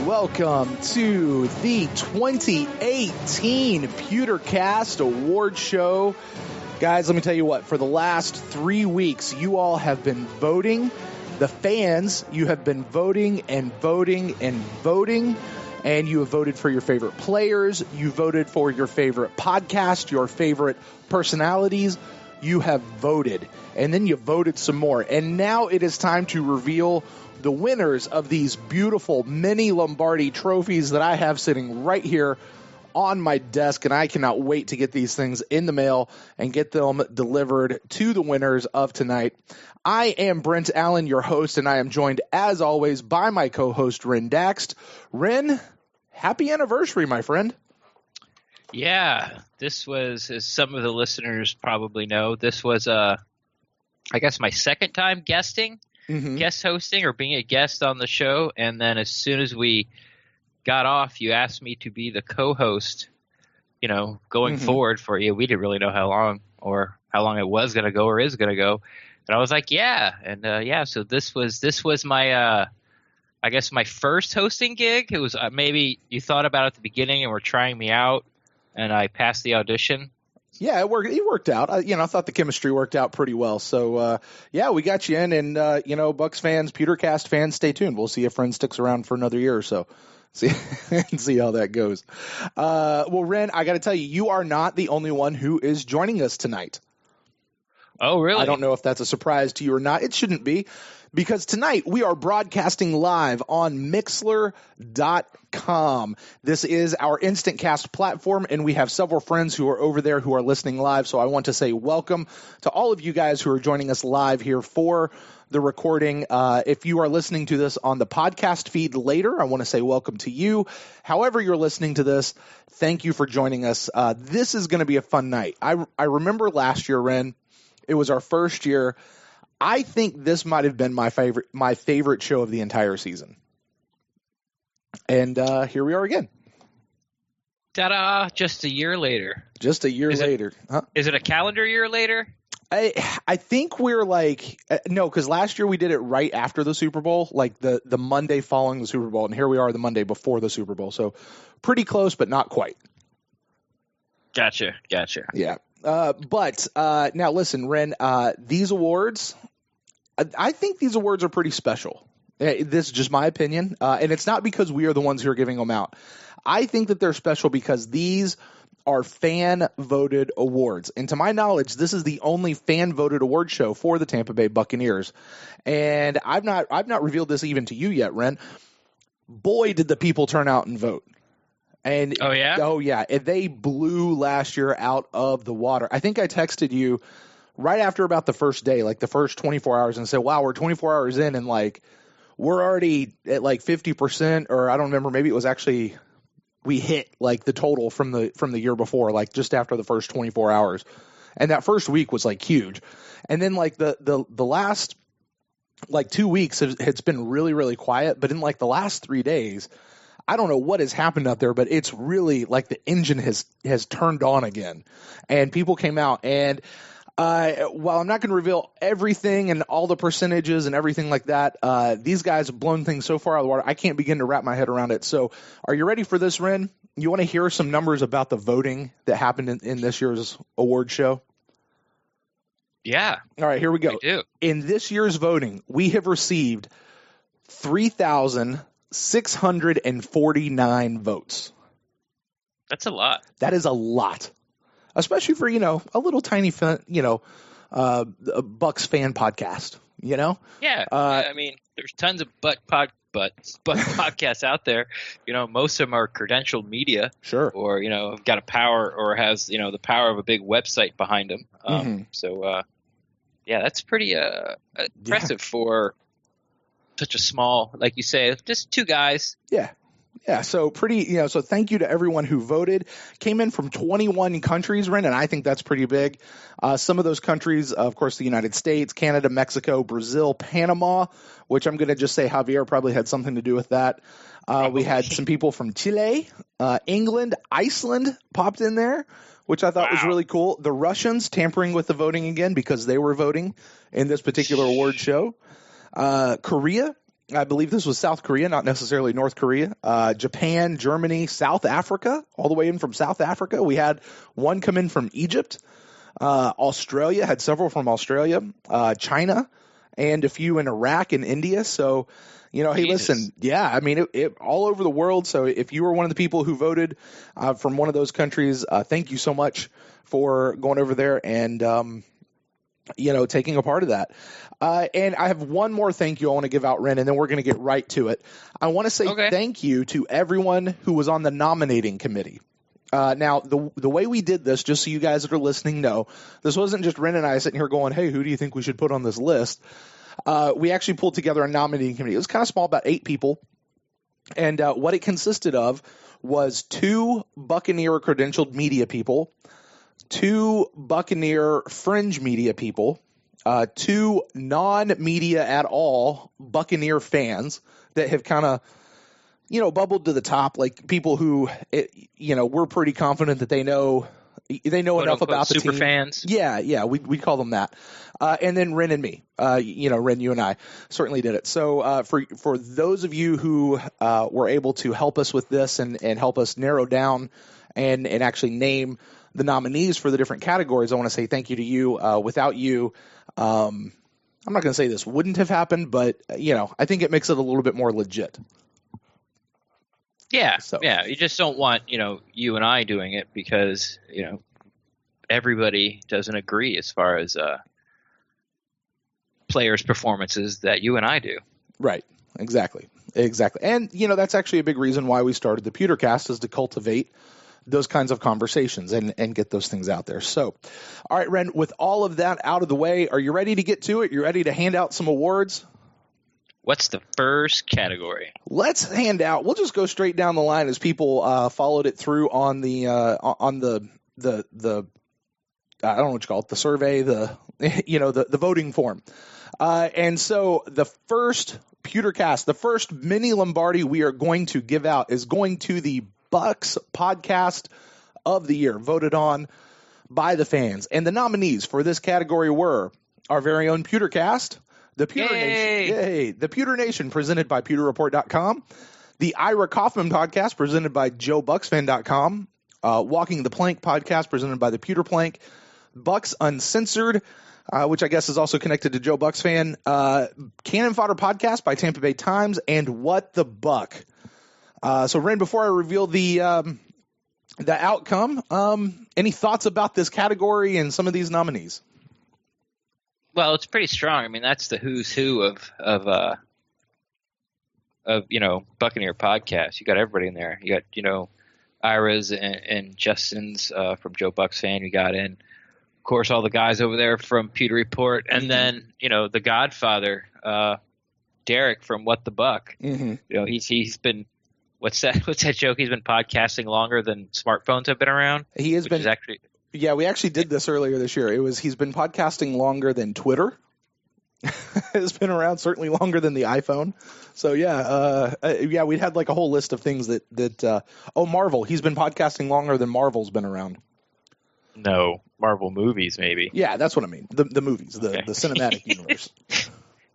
welcome to the 2018 PewterCast Award Show. Guys, let me tell you what, for the last 3 weeks, you all have been voting. The fans, you have been voting and voting and voting, and you have voted for your favorite players. You voted for your favorite podcast, your favorite personalities. You have voted, and then you voted some more. And now it is time to reveal the winners of these beautiful Mini-Lombardi trophies that I have sitting right here on my desk, and I cannot wait to get these things in the mail and get them delivered to the winners of tonight. I am Brent Allen, your host, and I am joined, as always, by my co-host, Ren Daxt. Ren, happy anniversary, my friend. Yeah, this was, as some of the listeners probably know, this was, I guess, my second time guest hosting or being a guest on the show. And then as soon as we got off, you asked me to be the co-host, going forward for you. We didn't really know how long it was going to go or is going to go. And I was like, yeah. And so this was my, I guess my first hosting gig. It was maybe you thought about it at the beginning and were trying me out, and I passed the audition. Yeah, it worked out. I thought the chemistry worked out pretty well. So, we got you in, and, Bucs fans, PewterCast fans, stay tuned. We'll see if Ren sticks around for another year or so. See how that goes. Well, Ren, I got to tell you, you are not the only one who is joining us tonight. Oh, really? I don't know if that's a surprise to you or not. It shouldn't be, because tonight we are broadcasting live on Mixlr.com. This is our instant cast platform, and we have several friends who are over there who are listening live. So I want to say welcome to all of you guys who are joining us live here for the recording. If you are listening to this on the podcast feed later, I want to say welcome to you. However you're listening to this, thank you for joining us. This is going to be a fun night. I remember last year, Ren, it was our first year. I think this might have been my favorite show of the entire season. And here we are again. Ta-da! Just a year later. Just a year later. Huh? Is it a calendar year later? I think we're like no, because last year we did it right after the Super Bowl, like the Monday following the Super Bowl, and here we are the Monday before the Super Bowl. So pretty close, but not quite. Gotcha. Yeah. But now listen, Ren, these awards, I think these awards are pretty special. This is just my opinion. And it's not because we are the ones who are giving them out. I think that they're special because these are fan-voted awards. And to my knowledge, this is the only fan-voted award show for the Tampa Bay Buccaneers. And I've not revealed this even to you yet, Ren. Boy, did the people turn out and vote. And oh yeah, and they blew last year out of the water. I think I texted you right after about the first day, like the first 24 hours, and said, "Wow, we're 24 hours in, and like we're already at like 50%." Or I don't remember. Maybe it was actually we hit like the total from the year before, like just after the first 24 hours. And that first week was like huge. And then like the last like 2 weeks it's been really, really quiet. But in like the last 3 days, I don't know what has happened out there, but it's really like the engine has turned on again, and people came out. And while I'm not going to reveal everything and all the percentages and everything like that, these guys have blown things so far out of the water, I can't begin to wrap my head around it. So are you ready for this, Ren? You want to hear some numbers about the voting that happened in this year's award show? Yeah. All right, here we go. I do. In this year's voting, we have received 3,649 votes. That's a lot. That is a lot, especially for, a little tiny, Bucs fan podcast, Yeah. I mean, there's tons of Bucs podcasts out there. Most of them are credentialed media. Sure. Or, have got a power or has, the power of a big website behind them. So, that's pretty impressive for such a small, like you say, just two guys. Yeah. So pretty, so thank you to everyone who voted. Came in from 21 countries, Ren, and I think that's pretty big. Some of those countries, of course, the United States, Canada, Mexico, Brazil, Panama, which I'm going to just say Javier probably had something to do with that. We had some people from Chile, England, Iceland popped in there, which I thought was really cool. The Russians tampering with the voting again because they were voting in this particular award show. Korea, I believe this was South Korea, not necessarily North Korea. Japan, Germany, South Africa, all the way in from South Africa. We had one come in from Egypt. Australia, had several from Australia. China, and a few in Iraq and India. So, hey, listen, yeah, I mean, it all over the world. So if you were one of the people who voted from one of those countries, thank you so much for going over there and taking a part of that. And I have one more thank you I want to give out, Ren, and then we're going to get right to it. I want to say thank you to everyone who was on the nominating committee. Now, the way we did this, just so you guys that are listening know, this wasn't just Ren and I sitting here going, hey, who do you think we should put on this list? We actually pulled together a nominating committee. It was kind of small, about 8 people. And what it consisted of was 2 Buccaneer credentialed media people, 2 Buccaneer fringe media people, 2 non-media at all Buccaneer fans that have kind of, bubbled to the top, like people who, we're pretty confident that they know enough about the super team. Fans. Yeah, we call them that. And then Ren and me, Ren, you and I certainly did it. So for those of you who were able to help us with this and help us narrow down and actually name the nominees for the different categories, I want to say thank you to you. Without you, I'm not going to say this wouldn't have happened, but, I think it makes it a little bit more legit. Yeah, yeah. You just don't want, you and I doing it because, everybody doesn't agree as far as players' performances that you and I do. Right. Exactly. And, that's actually a big reason why we started the PewterCast, is to cultivate those kinds of conversations and get those things out there. So, all right, Ren, with all of that out of the way, are you ready to get to it? You ready to hand out some awards? What's the first category? Let's hand out. We'll just go straight down the line as people followed it through on the I don't know what you call it, the survey, the voting form. And so the first PewterCast, the first Mini-Lombardi we are going to give out is going to the Bucs Podcast of the Year, voted on by the fans. And the nominees for this category were our very own PewterCast, the Pewter Nation, the Pewter Nation, presented by PewterReport.com, the Ira Kaufman Podcast, presented by JoeBucksFan.com, Walking the Plank Podcast, presented by the Pewter Plank, Bucs Uncensored, which I guess is also connected to Joe Bucs Fan, Cannon Fodder Podcast by Tampa Bay Times, and What the Buck. So, Ren, before I reveal the outcome, any thoughts about this category and some of these nominees? Well, it's pretty strong. I mean, that's the who's who of Buccaneer podcast. You got everybody in there. You got Ira's and Justin's from Joe Bucs Fan. You got in, of course, all the guys over there from Pewter Report, and then the Godfather, Derek from What the Buck. Mm-hmm. He's been. What's that joke? He's been podcasting longer than smartphones have been around. He has been actually. Yeah, we actually did this earlier this year. He's been podcasting longer than Twitter. It's been around certainly longer than the iPhone. So we had like a whole list of things that Marvel. He's been podcasting longer than Marvel's been around. No, Marvel movies maybe. Yeah, that's what I mean. The movies, the cinematic universe.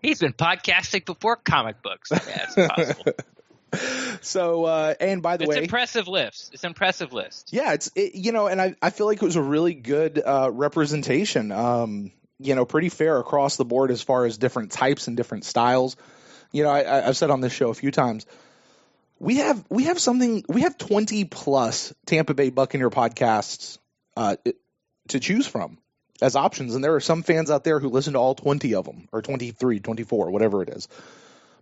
He's been podcasting before comic books. Yeah, it's possible. So, and by the way, it's impressive list. Yeah, and I feel like it was a really good representation. Pretty fair across the board as far as different types and different styles. I've said on this show a few times, we have 20 plus Tampa Bay Buccaneer podcasts to choose from as options, and there are some fans out there who listen to all 20 of them, or 23, 24, whatever it is.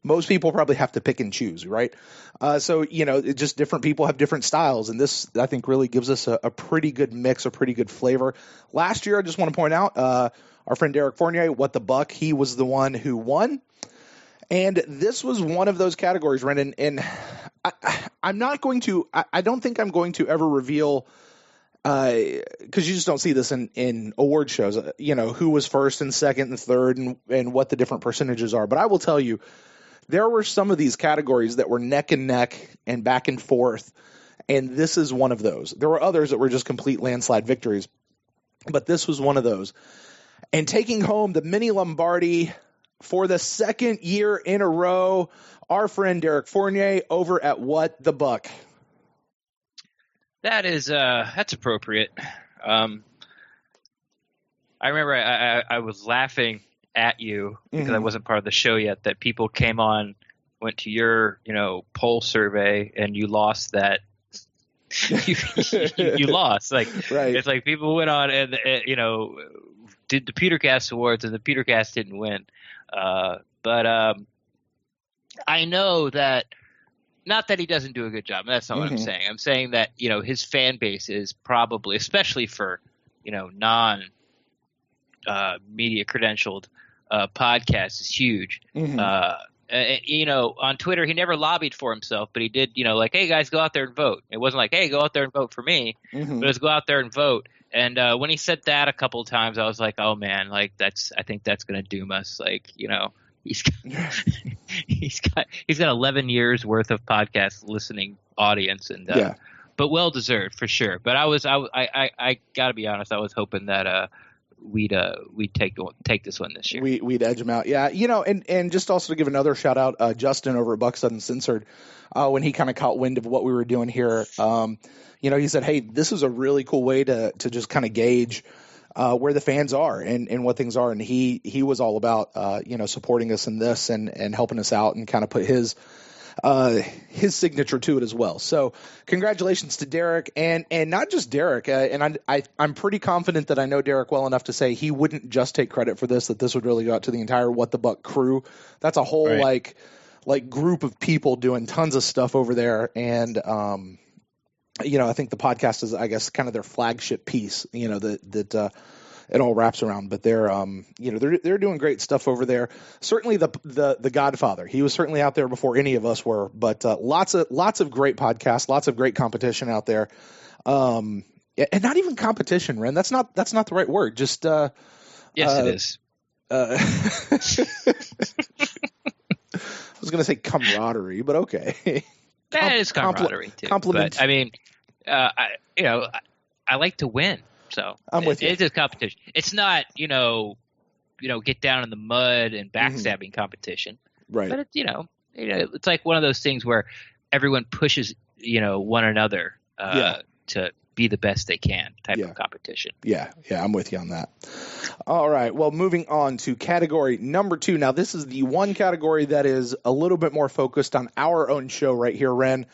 Most people probably have to pick and choose, right? So, just different people have different styles, and this, I think, really gives us a pretty good mix, a pretty good flavor. Last year, I just want to point out, our friend Derek Fournier, What the Buck, he was the one who won. And this was one of those categories, Ren, and I'm not going to – I don't think I'm going to ever reveal because you just don't see this in award shows, who was first and second and third and what the different percentages are. But I will tell you, there were some of these categories that were neck and neck and back and forth, and this is one of those. There were others that were just complete landslide victories, but this was one of those. And taking home the Mini-Lombardi for the second year in a row, our friend Derek Fournier over at What the Buck. That's appropriate. I remember I was laughing at you because I wasn't part of the show yet, that people came on, went to your, poll survey, and you lost that. you lost. Like, right. It's like people went on and, did the PewterCast awards, and the PewterCast didn't win. But I know that, not that he doesn't do a good job. That's not what I'm saying. I'm saying that, his fan base is probably, especially for, non media credentialed podcasts, is huge. On Twitter, he never lobbied for himself, but he did, like, hey guys, go out there and vote. It wasn't like, hey, go out there and vote for me, but it was go out there and vote. And when he said that a couple of times, I was like, oh man, like I think that's going to doom us. Like, he's got 11 years worth of podcast listening audience, and but well deserved for sure. But I gotta be honest, I was hoping that we'd take this one this year. We'd edge him out. Yeah. And just also to give another shout out, Justin over at Bucs Uncensored, when he kind of caught wind of what we were doing here, he said, hey, this is a really cool way to just kind of gauge where the fans are and what things are. And he was all about, supporting us in this and helping us out and kind of put his signature to it as well. So congratulations to Derek, and not just Derek. And I'm pretty confident that I know Derek well enough to say he wouldn't just take credit for this, that this would really go out to the entire What the Buck crew. That's a whole like group of people doing tons of stuff over there. And, I think the podcast is, I guess, kind of their flagship piece, that it all wraps around. But they're doing great stuff over there. Certainly the Godfather, he was certainly out there before any of us were. But lots of great podcasts, lots of great competition out there. And not even competition, Ren. That's not the right word. Just yes, it is. I was going to say camaraderie, but okay. That is camaraderie too. Compliment. But, I mean, I like to win, so I'm with you. It's a competition. It's not, get down in the mud and backstabbing competition, right? But it's like one of those things where everyone pushes, one another to be the best they can type of competition. Yeah, I'm with you on that. All right, well, moving on to category number 2. Now, this is the one category that is a little bit more focused on our own show right here, Ren,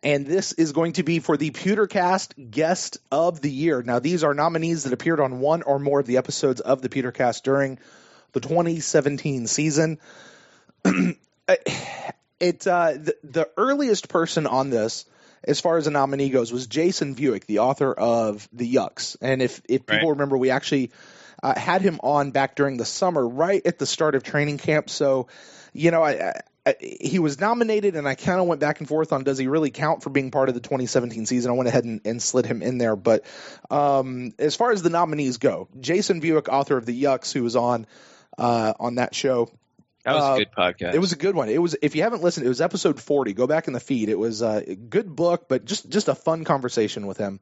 and this is going to be for the PewterCast Guest of the Year. Now, these are nominees that appeared on one or more of the episodes of the PewterCast during the 2017 season. The earliest person on this, as far as a nominee goes, was Jason Buick, the author of The Yucks. And if people remember, we actually had him on back during the summer, right at the start of training camp. So, he was nominated, and I kind of went back and forth on, does he really count for being part of the 2017 season? I went ahead and slid him in there. But as far as the nominees go, Jason Buick, author of The Yucks, who was on that show. That was a good podcast. It was a good one. It was, if you haven't listened, it was episode 40. Go back in the feed. It was a good book, but just a fun conversation with him.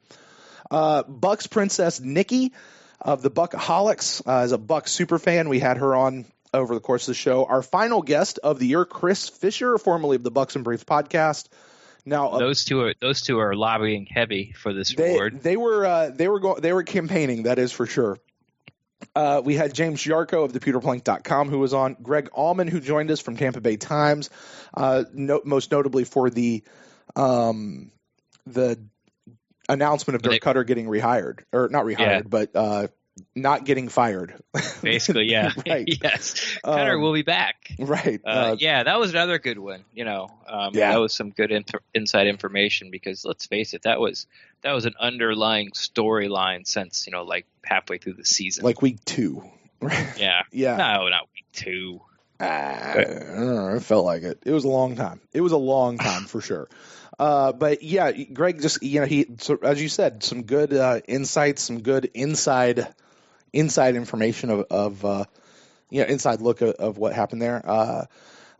Bucs Princess Nikki of the Buckaholics is a Bucs super fan. We had her on over the course of the show. Our final guest of the year, Chris Fisher, formerly of the Bucs and Briefs podcast. Now those two are lobbying heavy for this award. They were campaigning, that is for sure. We had James Yarko of thepewterplank.com who was on, Greg Allman, who joined us from Tampa Bay Times, most notably for the announcement of Dirk Cutter getting rehired, or not rehired, but not getting fired. Basically, yeah. Right. Yes. Cutter will be back. Right. That was another good one. That was some good inside information, because let's face it, that was an underlying storyline since, like halfway through the season. Like week 2. Yeah. Yeah. No, not week 2. I don't know. It felt like it. It was a long time. It was a long time for sure. But yeah, Greg just, so as you said, some good insights, some good inside information of inside look of what happened there.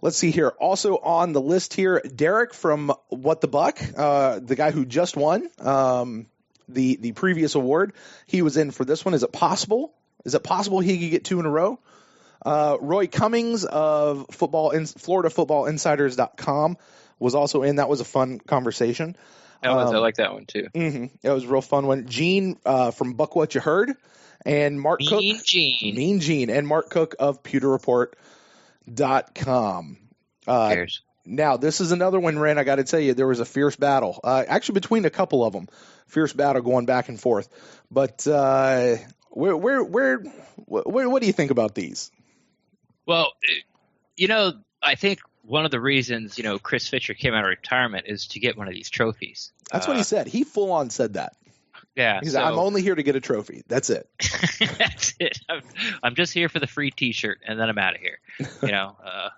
Let's see here. Also on the list here, Derek from What the Buck, the guy who just won the previous award. He was in for this one. Is it possible he could get 2 in a row? Roy Cummings of FloridaFootballInsiders.com was also in. That was a fun conversation. I like that one too. Mm-hmm. That was a real fun one. Gene from Buck What You Heard, and Mark Cook. Mean Gene, and Mark Cook of PewterReport.com. Now, this is another one, Ren. I got to tell you, there was a fierce battle, actually between a couple of them. Fierce battle going back and forth. But what do you think about these? Well, I think one of the reasons, Chris Fisher came out of retirement is to get one of these trophies. That's what he said. He full on said that. Yeah. He said, I'm only here to get a trophy. That's it. That's it. I'm just here for the free T-shirt, and then I'm out of here.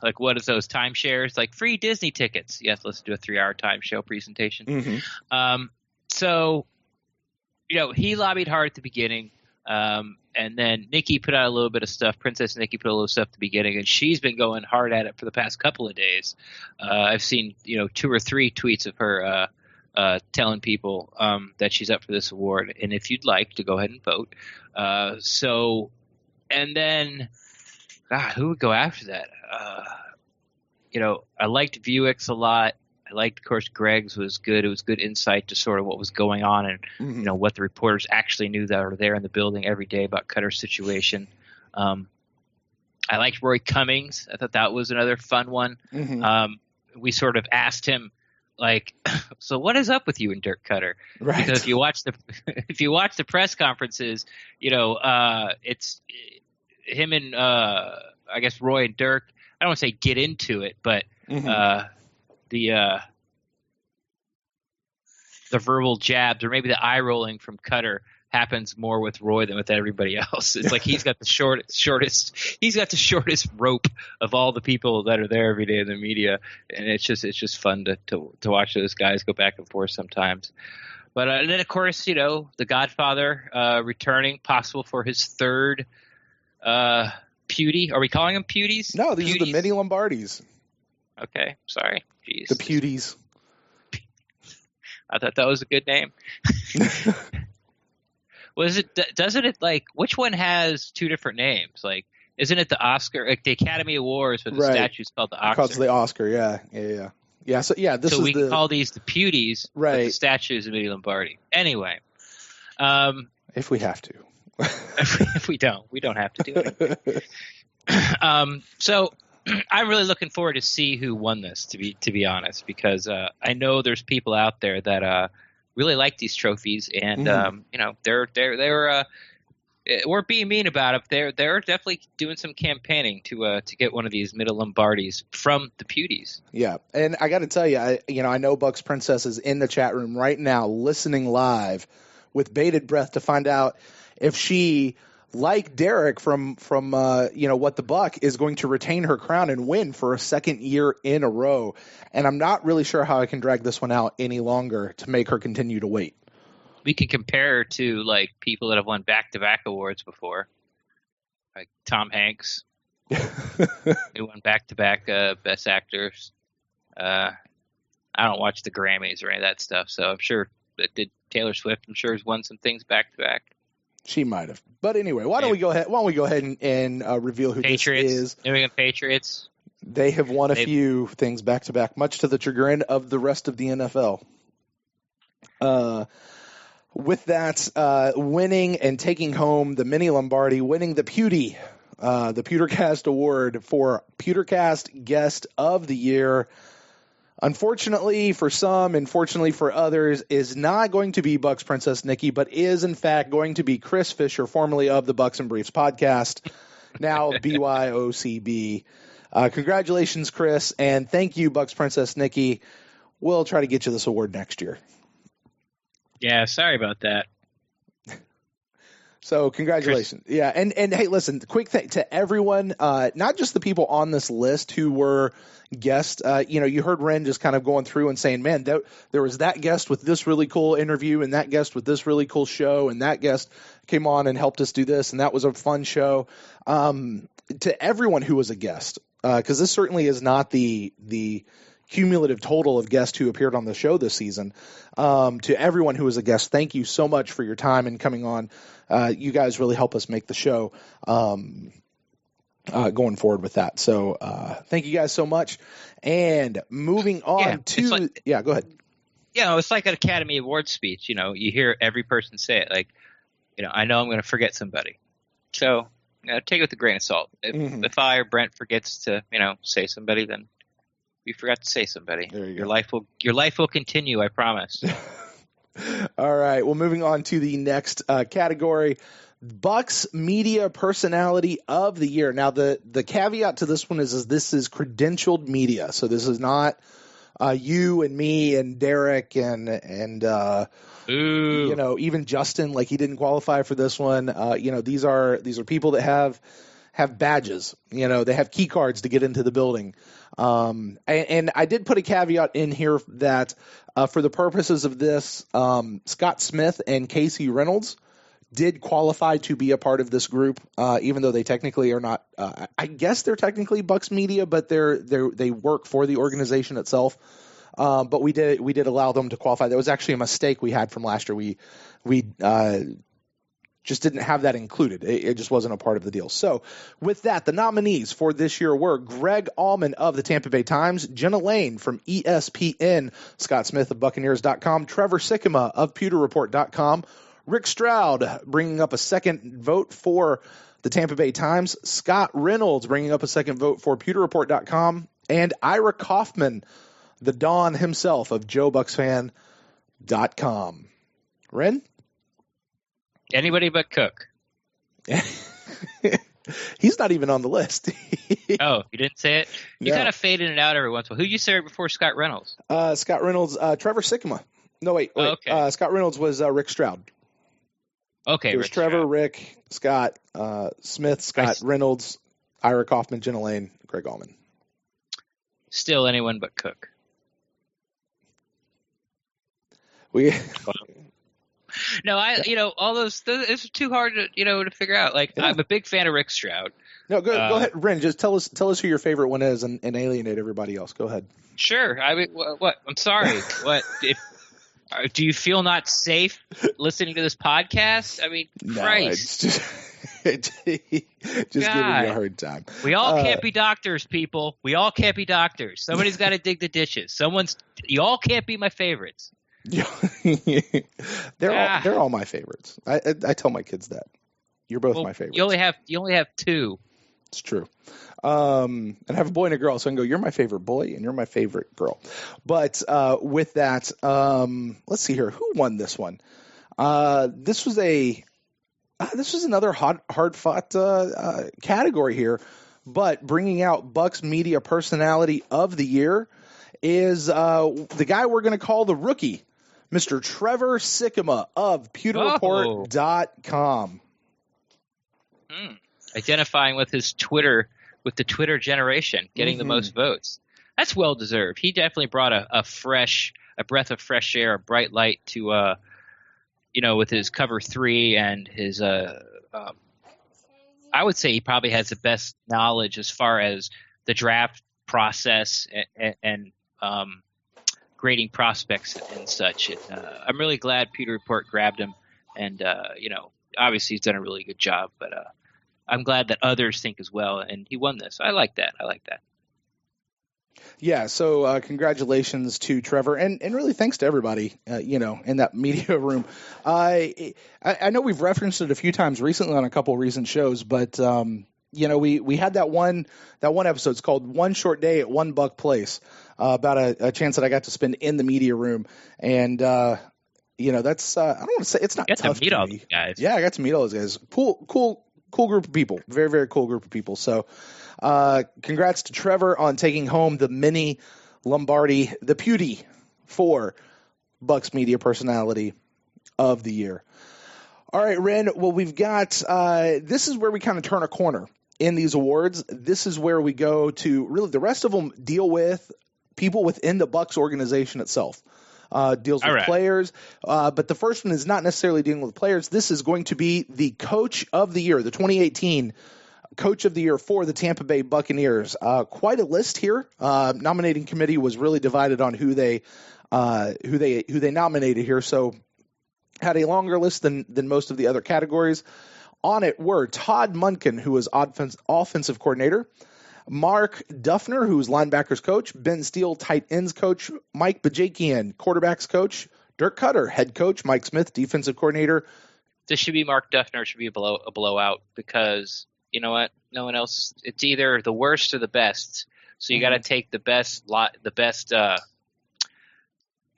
Like what is those timeshares? Like free Disney tickets. You have to listen to a 3-hour time show presentation. Mm-hmm. So, he lobbied hard at the beginning. And then Nikki put out a little bit of stuff. Princess Nikki put a little stuff at the beginning, and she's been going hard at it for the past couple of days. I've seen, 2 or 3 tweets of her telling people that she's up for this award, and if you'd like to go ahead and vote. And then, God, who would go after that? I liked Vuix a lot. I liked, of course, Greg's was good. It was good insight to sort of what was going on and, what the reporters actually knew that are there in the building every day about Cutter's situation. I liked Roy Cummings. I thought that was another fun one. Mm-hmm. We sort of asked him, like, so what is up with you and Dirk Cutter? Right. Because if you watch the press conferences, it's him and I guess Roy and Dirk. I don't want to say get into it, but the verbal jabs or maybe the eye rolling from Cutter happens more with Roy than with everybody else. It's like he's got the shortest rope of all the people that are there every day in the media, and it's just fun to watch those guys go back and forth sometimes. But and then of course the Godfather returning, possible for his third Pewty. Are we calling them Pewties? No, these are the Mini-Lombardies. Okay, sorry. Jeez. The Pewties. I thought that was a good name. Doesn't it like, which one has 2 different names? Like, isn't it the Oscar, like the Academy Awards, or the statue's called the Oscar? It's the Oscar, yeah. So we can call these the Pewties, right? But the statues of Mini-Lombardi. Anyway, if we have to, if we don't have to do anything. So I'm really looking forward to see who won this. To be honest, because I know there's people out there that really like these trophies, and they're weren't being mean about it. They're definitely doing some campaigning to get one of these Mini-Lombardies from the Pewties. Yeah, and I got to tell you, I know Bucs Princess is in the chat room right now, listening live with bated breath to find out if she, like Derek from What the Buck, is going to retain her crown and win for a second year in a row. And I'm not really sure how I can drag this one out any longer to make her continue to wait. We could compare her to like people that have won back-to-back awards before, like Tom Hanks, who won back-to-back Best Actors. I don't watch the Grammys or any of that stuff, so I'm sure that did Taylor Swift. I'm sure has won some things back-to-back. She might have. But anyway, why don't we go ahead and reveal who Patriots, this is? New England Patriots. They have won a few things back to back, much to the chagrin of the rest of the NFL. With that, winning and taking home the Mini-Lombardi, winning the Pewty, the PewterCast Award for PewterCast Guest of the Year. Unfortunately for some, and fortunately for others, is not going to be Bucs Princess Nikki, but is in fact going to be Chris Fisher, formerly of the Bucs and Briefs podcast, now BYOCB. Congratulations, Chris, and thank you, Bucs Princess Nikki. We'll try to get you this award next year. Yeah, sorry about that. So congratulations. Chris. Yeah, and hey, listen, quick thing to everyone, not just the people on this list who were guests. You heard Ren just kind of going through and saying, man, there was that guest with this really cool interview and that guest with this really cool show and that guest came on and helped us do this and that was a fun show. To everyone who was a guest, because this certainly is not the cumulative total of guests who appeared on the show this season. To everyone who was a guest, thank you so much for your time and coming on. You guys really help us make the show. going forward with that. So thank you guys so much. And moving on to go ahead. It's like an Academy Award speech. You hear every person say it. Like, I know I'm going to forget somebody. So take it with a grain of salt. If I or Brent forgets to, say somebody, then we forgot to say somebody. Your life will continue, I promise. All right. Well, moving on to the next category, Bucs Media Personality of the Year. Now, the caveat to this one is this is credentialed media. So this is not you and me and Derek and even Justin, like he didn't qualify for this one. These are people that have badges. They have key cards to get into the building. And I did put a caveat in here that for the purposes of this, Scott Smith and Casey Reynolds did qualify to be a part of this group, even though they technically are not. I guess they're technically Bucs Media, but they work for the organization itself. But we did allow them to qualify. That was actually a mistake we had from last year. We just didn't have that included. It just wasn't a part of the deal. So with that, the nominees for this year were Greg Allman of the Tampa Bay Times, Jenna Lane from ESPN, Scott Smith of Buccaneers.com, Trevor Sikkema of PewterReport.com, Rick Stroud bringing up a second vote for the Tampa Bay Times, Scott Reynolds bringing up a second vote for PewterReport.com, and Ira Kaufman, the Don himself of JoeBucksFan.com. Ren? Anybody but Cook. He's not even on the list. Oh, you didn't say it? You No. kind of faded it out every once in a while. Who you said before Scott Reynolds? Scott Reynolds, Trevor Sikkema. No, wait. Oh, okay. Scott Reynolds was Rick Stroud. Okay, It was Rick Trevor, Stroud. Rick, Scott, Smith, Scott Reynolds, Ira Kaufman, Jenna Lane, Greg Allman. Still anyone but Cook. No, all those. It's too hard to figure out. Like, yeah. I'm a big fan of Rick Stroud. No, go ahead, Ren. Just tell us who your favorite one is, and alienate everybody else. Go ahead. Sure. I mean, what? I'm sorry. What? Do you feel not safe listening to this podcast? I mean, Christ. No, it's just giving you a hard time. We all can't be doctors, people. We all can't be doctors. Somebody's got to dig the ditches. You all can't be my favorites. They're all my favorites. I tell my kids that. You're both my favorites. You only have two. It's true. And I have a boy and a girl, so I can go, you're my favorite boy and you're my favorite girl. But with that, let's see here. Who won this one? This was another hard fought category here. But bringing out Bucs Media Personality of the Year is the guy we're going to call the rookie, Mr. Trevor Sikkema of PewterReport.com. Identifying with his Twitter, with the Twitter generation, getting the most votes. That's well deserved. He definitely brought a breath of fresh air, a bright light to, with his cover 3 and his, I would say he probably has the best knowledge as far as the draft process and grading prospects and such. I'm really glad Pewter Report grabbed him, and obviously he's done a really good job. But I'm glad that others think as well, and he won this. I like that. Yeah, so congratulations to Trevor, and really thanks to everybody, in that media room. I know we've referenced it a few times recently on a couple of recent shows, but we had that one episode. It's called One Short Day at One Buck Place, about a chance that I got to spend in the media room, and that's I don't want to say it's not tough to meet all these guys. Yeah, I got to meet all those guys. Cool group of people. Very, very cool group of people. So congrats to Trevor on taking home the Mini-Lombardi, the Pewty, for Bucs Media Personality of the Year. All right, Ren, well, we've got this is where we kind of turn a corner in these awards. This is where we go to really the rest of them deal with people within the Bucs organization itself. Deals with players, but the first one is not necessarily dealing with players. This is going to be the Coach of the Year, the 2018 Coach of the Year for the Tampa Bay Buccaneers. Quite a list here. Nominating committee was really divided on who they nominated here, so had a longer list than most of the other categories. On it were Todd Monken, who was offensive coordinator, Mark Duffner, who was linebackers coach, Ben Steele, tight ends coach, Mike Bajakian, quarterbacks coach, Dirk Cutter, head coach, Mike Smith, defensive coordinator. This should be Mark Duffner. It should be a blowout because you know what? No one else. It's either the worst or the best. So you got to take the best.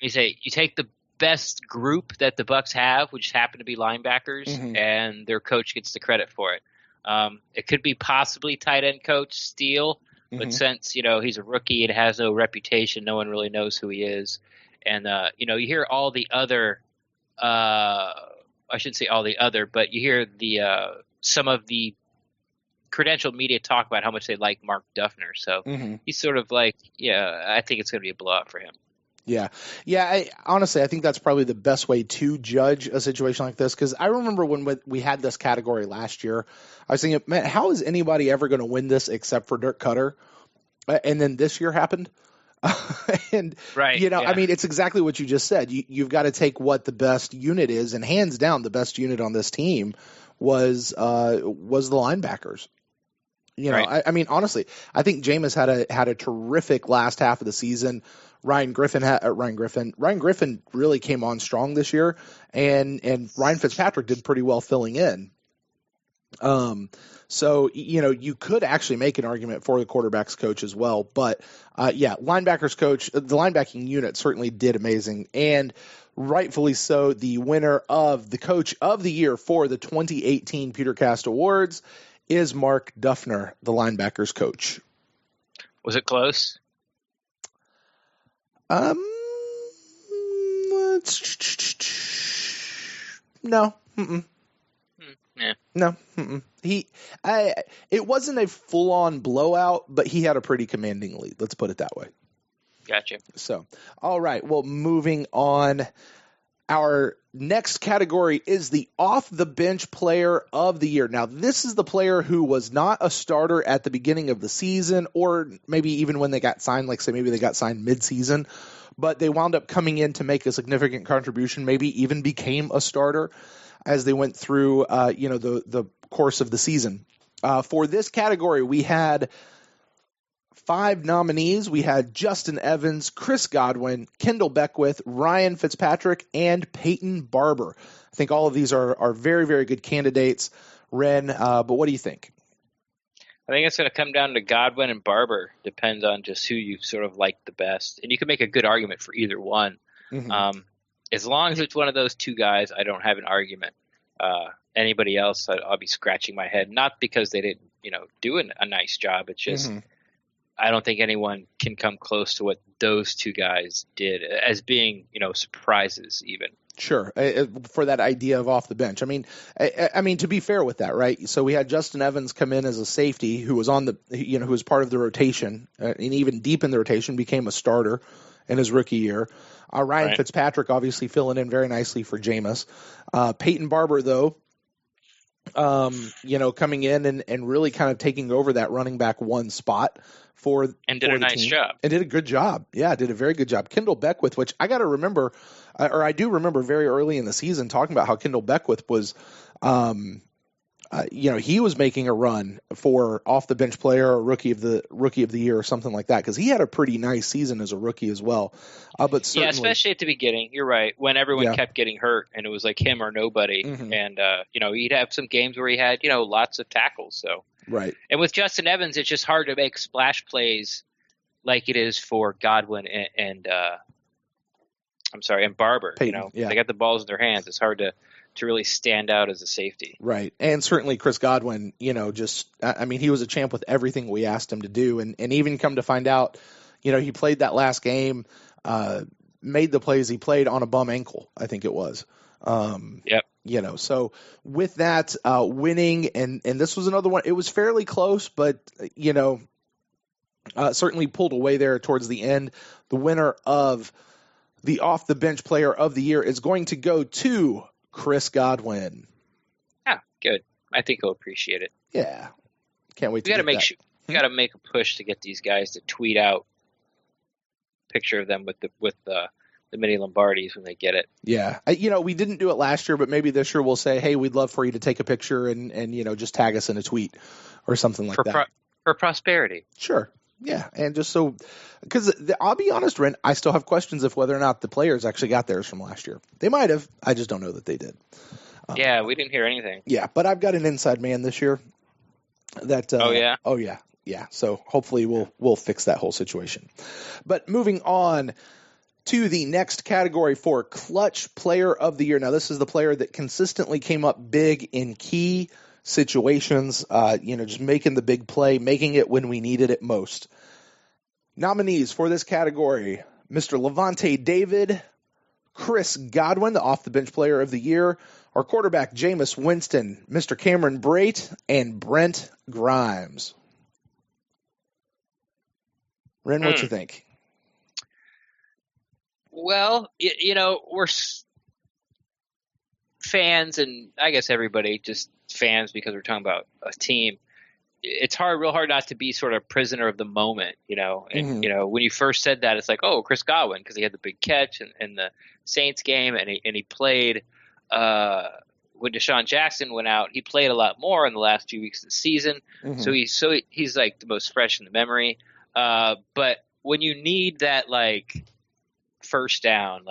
You take the best group that the Bucs have, which happen to be linebackers, and their coach gets the credit for it. It could be possibly tight end coach Steele, but since he's a rookie and has no reputation, no one really knows who he is. And you hear all the other. I shouldn't say all the other, but you hear the some of the credentialed media talk about how much they like Mark Duffner. So he's sort of like, I think it's going to be a blowout for him. Yeah. Honestly, I think that's probably the best way to judge a situation like this, because I remember when we had this category last year, I was thinking, man, how is anybody ever going to win this except for Dirk Cutter? And then this year happened. And, I mean, it's exactly what you just said. You've got to take what the best unit is, and hands down, the best unit on this team was the linebackers. I mean, honestly, I think Jameis had a terrific last half of the season. Ryan Griffin really came on strong this year, and Ryan Fitzpatrick did pretty well filling in. So, you could actually make an argument for the quarterback's coach as well. But, linebackers coach, the linebacking unit certainly did amazing. And rightfully so, the winner of the coach of the year for the 2018 PewterCast Awards is Mark Duffner, the linebackers coach. Was it close? No. Yeah. No. It wasn't a full-on blowout, but he had a pretty commanding lead. Let's put it that way. Gotcha. So, all right. Well, moving on. Our next category is the off-the-bench player of the year. Now, this is the player who was not a starter at the beginning of the season, or maybe even when they got signed, like say maybe they got signed mid-season, but they wound up coming in to make a significant contribution, maybe even became a starter as they went through, the course of the season. For this category, we had 5 nominees. We had Justin Evans, Chris Godwin, Kendall Beckwith, Ryan Fitzpatrick, and Peyton Barber. I think all of these are very, very good candidates. Ren, but what do you think? I think it's going to come down to Godwin and Barber. Depends on just who you sort of like the best. And you can make a good argument for either one. As long as it's one of those two guys, I don't have an argument. Anybody else, I'll be scratching my head. Not because they didn't, do a nice job. It's just I don't think anyone can come close to what those two guys did as being, surprises even. Sure. For that idea of off the bench. I mean, to be fair with that, right? So we had Justin Evans come in as a safety who was on the, who was part of the rotation, and even deep in the rotation became a starter in his rookie year. Ryan Fitzpatrick obviously filling in very nicely for Jameis. Peyton Barber, though, coming in and really kind of taking over that running back one spot and did a nice job. And did a good job. Yeah, did a very good job. Kendall Beckwith, which I got to remember, or I do remember very early in the season talking about how Kendall Beckwith was, he was making a run for off the bench player or rookie of the year or something like that, because he had a pretty nice season as a rookie as well. But certainly, especially at the beginning. You're right, when everyone kept getting hurt and it was like him or nobody, and he'd have some games where he had lots of tackles. So right, and with Justin Evans, it's just hard to make splash plays like it is for Godwin and Barber. Peyton, they got the balls in their hands. It's hard to really stand out as a safety. Right. And certainly Chris Godwin, he was a champ with everything we asked him to do. And even come to find out, he played that last game, made the plays he played on a bum ankle, I think it was. Yep. So with that winning, and this was another one, it was fairly close, but, certainly pulled away there towards the end. The winner of the off the bench player of the year is going to go to Chris Godwin. Ah, good. I think he'll appreciate it. Yeah, can't wait. We got to make sure. We got to make a push to get these guys to tweet out a picture of them with the Mini-Lombardies when they get it. Yeah. We didn't do it last year, but maybe this year we'll say, hey, we'd love for you to take a picture and just tag us in a tweet or something like that. For prosperity. Sure. Yeah. And just so, because I'll be honest, Ren, I still have questions of whether or not the players actually got theirs from last year. They might have. I just don't know that they did. Yeah, we didn't hear anything. Yeah, but I've got an inside man this year. That. Oh yeah. Oh yeah. Yeah. So hopefully we'll fix that whole situation. But moving on to the next category for clutch player of the year. Now this is the player that consistently came up big in key situations. Just making the big play, making it when we needed it most. Nominees for this category: Mr. Levante David, Chris Godwin, the off-the-bench player of the year, our quarterback Jameis Winston, Mr. Cameron Brate, and Brent Grimes. Ren, what you think? Well, we're fans, and I guess everybody just fans because we're talking about a team. It's real hard not to be sort of prisoner of the moment, And when you first said that, it's like, oh, Chris Godwin, because he had the big catch in the Saints game, and he played. When Deshaun Jackson went out, he played a lot more in the last 2 weeks of the season. Mm-hmm. So he's like the most fresh in the memory. But when you need that like first down,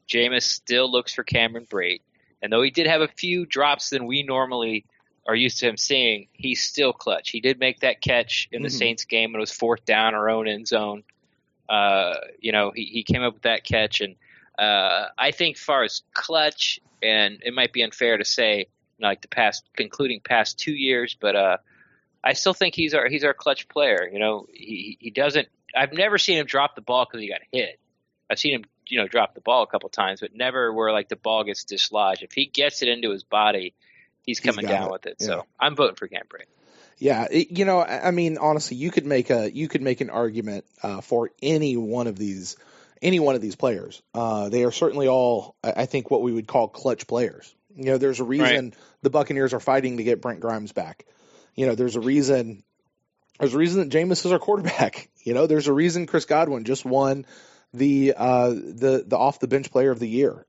Jameis still looks for Cameron Brate, and though he did have a few drops than we normally are used to him seeing, he's still clutch. He did make that catch in the Saints game, and it was fourth down, our own end zone. He came up with that catch, and I think as far as clutch, and it might be unfair to say like concluding past 2 years, but I still think he's our clutch player. He doesn't. I've never seen him drop the ball because he got hit. I've seen him, drop the ball a couple times, but never where like the ball gets dislodged. If he gets it into his body, he's coming down with it. Yeah. So I'm voting for Cameron Brate. Yeah, I mean, honestly, you could make an argument for any one of these players. They are certainly all, I think, what we would call clutch players. There's a reason the Buccaneers are fighting to get Brent Grimes back. There's a reason that Jameis is our quarterback. There's a reason Chris Godwin just won the off the bench player of the year.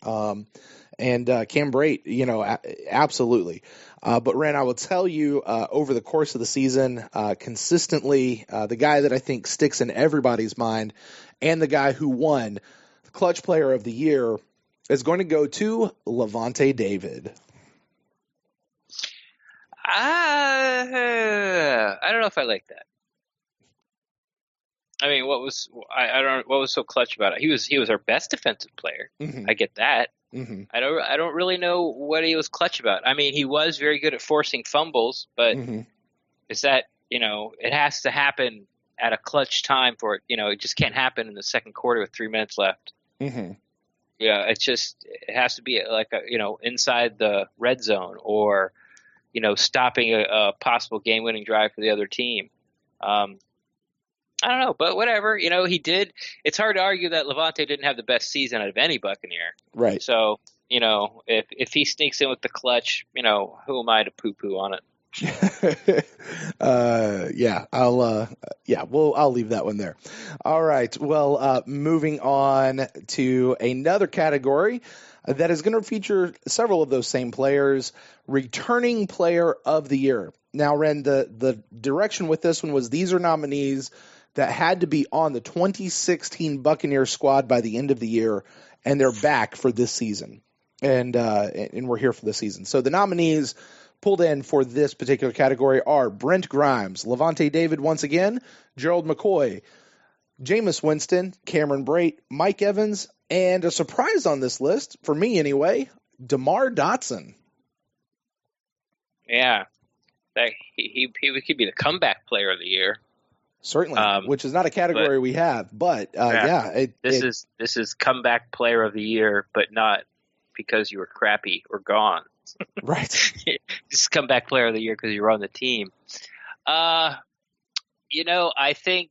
And Cam Brate, absolutely. But Ren, I will tell you, over the course of the season, consistently, the guy that I think sticks in everybody's mind, and the guy who won the clutch player of the year, is going to go to Levante David. I don't know if I like that. I mean, what was so clutch about it? He was our best defensive player. Mm-hmm. I get that. Mm-hmm. I don't really know what he was clutch about. I mean, he was very good at forcing fumbles, but is that it has to happen at a clutch time for it. It just can't happen in the second quarter with 3 minutes left. Mm-hmm. Yeah, it has to be like inside the red zone or stopping a possible game-winning drive for the other team. I don't know, but whatever. He did. It's hard to argue that Levante didn't have the best season out of any Buccaneer. Right. So, if he sneaks in with the clutch, who am I to poo-poo on it? I'll leave that one there. All right. Well, moving on to another category that is going to feature several of those same players, returning player of the year. Now, Ren, the direction with this one was these are nominees that had to be on the 2016 Buccaneers squad by the end of the year, and they're back for this season. And we're here for this season. So the nominees pulled in for this particular category are Brent Grimes, Levante David once again, Gerald McCoy, Jameis Winston, Cameron Brate, Mike Evans, and a surprise on this list, for me anyway, DeMar Dotson. Yeah, he could be the comeback player of the year. Certainly, which is not a category we have, but this is comeback player of the year, but not because you were crappy or gone. Right. Just comeback player of the year because you were on the team. I think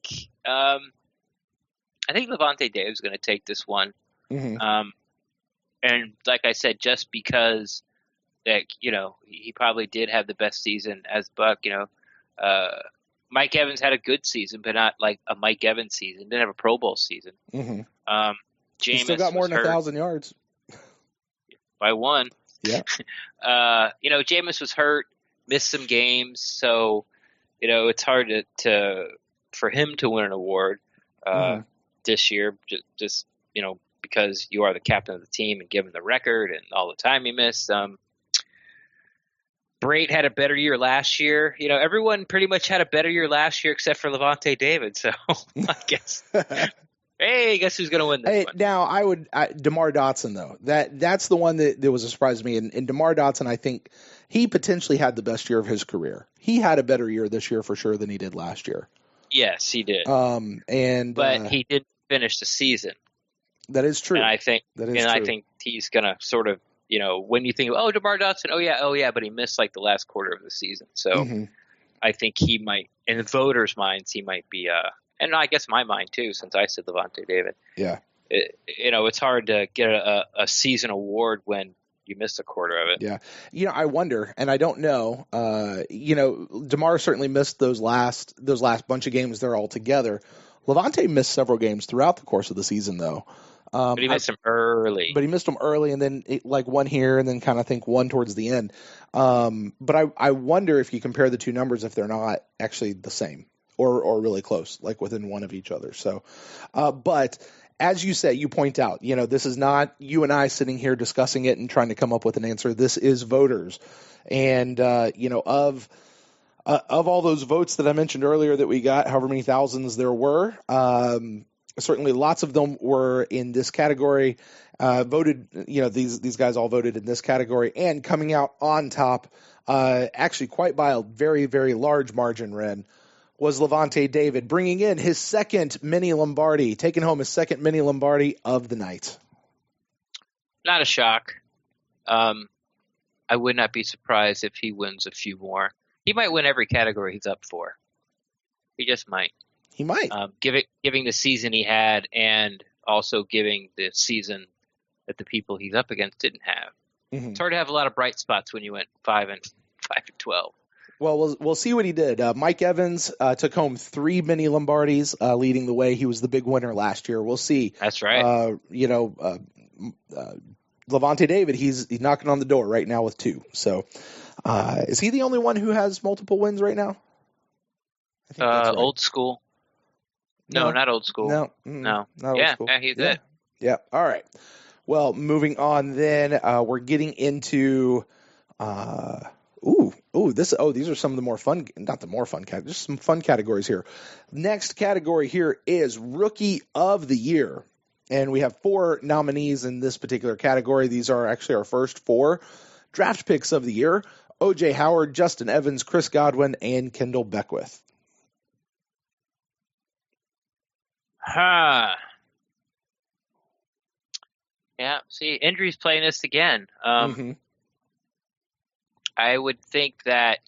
Levante Dave's going to take this one. Mm-hmm. And like I said, just because that he probably did have the best season as Buck. Mike Evans had a good season, but not like a Mike Evans season. Didn't have a Pro Bowl season. Mm-hmm. Jameis he still got more than 1,000 yards. By one. Yeah. Jameis was hurt, missed some games, so it's hard for him to win an award this year. Just because you are the captain of the team and given the record and all the time he missed. Brate had a better year last year. Everyone pretty much had a better year last year except for Lavonte David. So I guess. Hey, guess who's going to win this one? Now, DeMar Dotson, though. That's the one that was a surprise to me. And DeMar Dotson, I think he potentially had the best year of his career. He had a better year this year for sure than he did last year. Yes, he did. But he didn't finish the season. That is true. And I think I think he's going to sort of, when you think, oh, DeMar Dotson, oh yeah, but he missed like the last quarter of the season. So I think he might, in the voters' minds, he might be and I guess my mind too, since I said Lavonte David. Yeah. It's hard to get a season award when you miss a quarter of it. Yeah. I wonder, and I don't know. DeMar certainly missed those last bunch of games there altogether. Lavonte missed several games throughout the course of the season, though. But he missed them early. And then one here, and then kind of think one towards the end. But I wonder if you compare the two numbers, if they're not actually the same or really close, like within one of each other. So, but as you say, you point out, this is not you and I sitting here discussing it and trying to come up with an answer. This is voters, and of all those votes that I mentioned earlier that we got, however many thousands there were. Certainly, lots of them were in this category. Voted, these guys all voted in this category, and coming out on top, actually quite by a very, very large margin, Ren, was Lavonte David, bringing in his second Mini-Lombardi, taking home his second Mini-Lombardi of the night. Not a shock. I would not be surprised if he wins a few more. He might win every category he's up for. He just might. He might. Giving the season he had, and also giving the season that the people he's up against didn't have. It's hard to have a lot of bright spots when you went 5-12. Well, we'll see what he did. Mike Evans took home 3 Mini-Lombardies, leading the way. He was the big winner last year. We'll see. That's right. Lavonte David, he's knocking on the door right now with 2. So, is he the only one who has multiple wins right now? I think that's right. Old school. No, not old school. No. Not old school. Yeah, he's it. Yeah. All right. Well, moving on then, we're getting into these are some of the more fun, not the more fun categories, just some fun categories here. Next category here is Rookie of the Year. And we have 4 nominees in this particular category. These are actually our first 4 draft picks of the year. O.J. Howard, Justin Evans, Chris Godwin, and Kendall Beckwith. Yeah, see, injuries playing this again. I would think that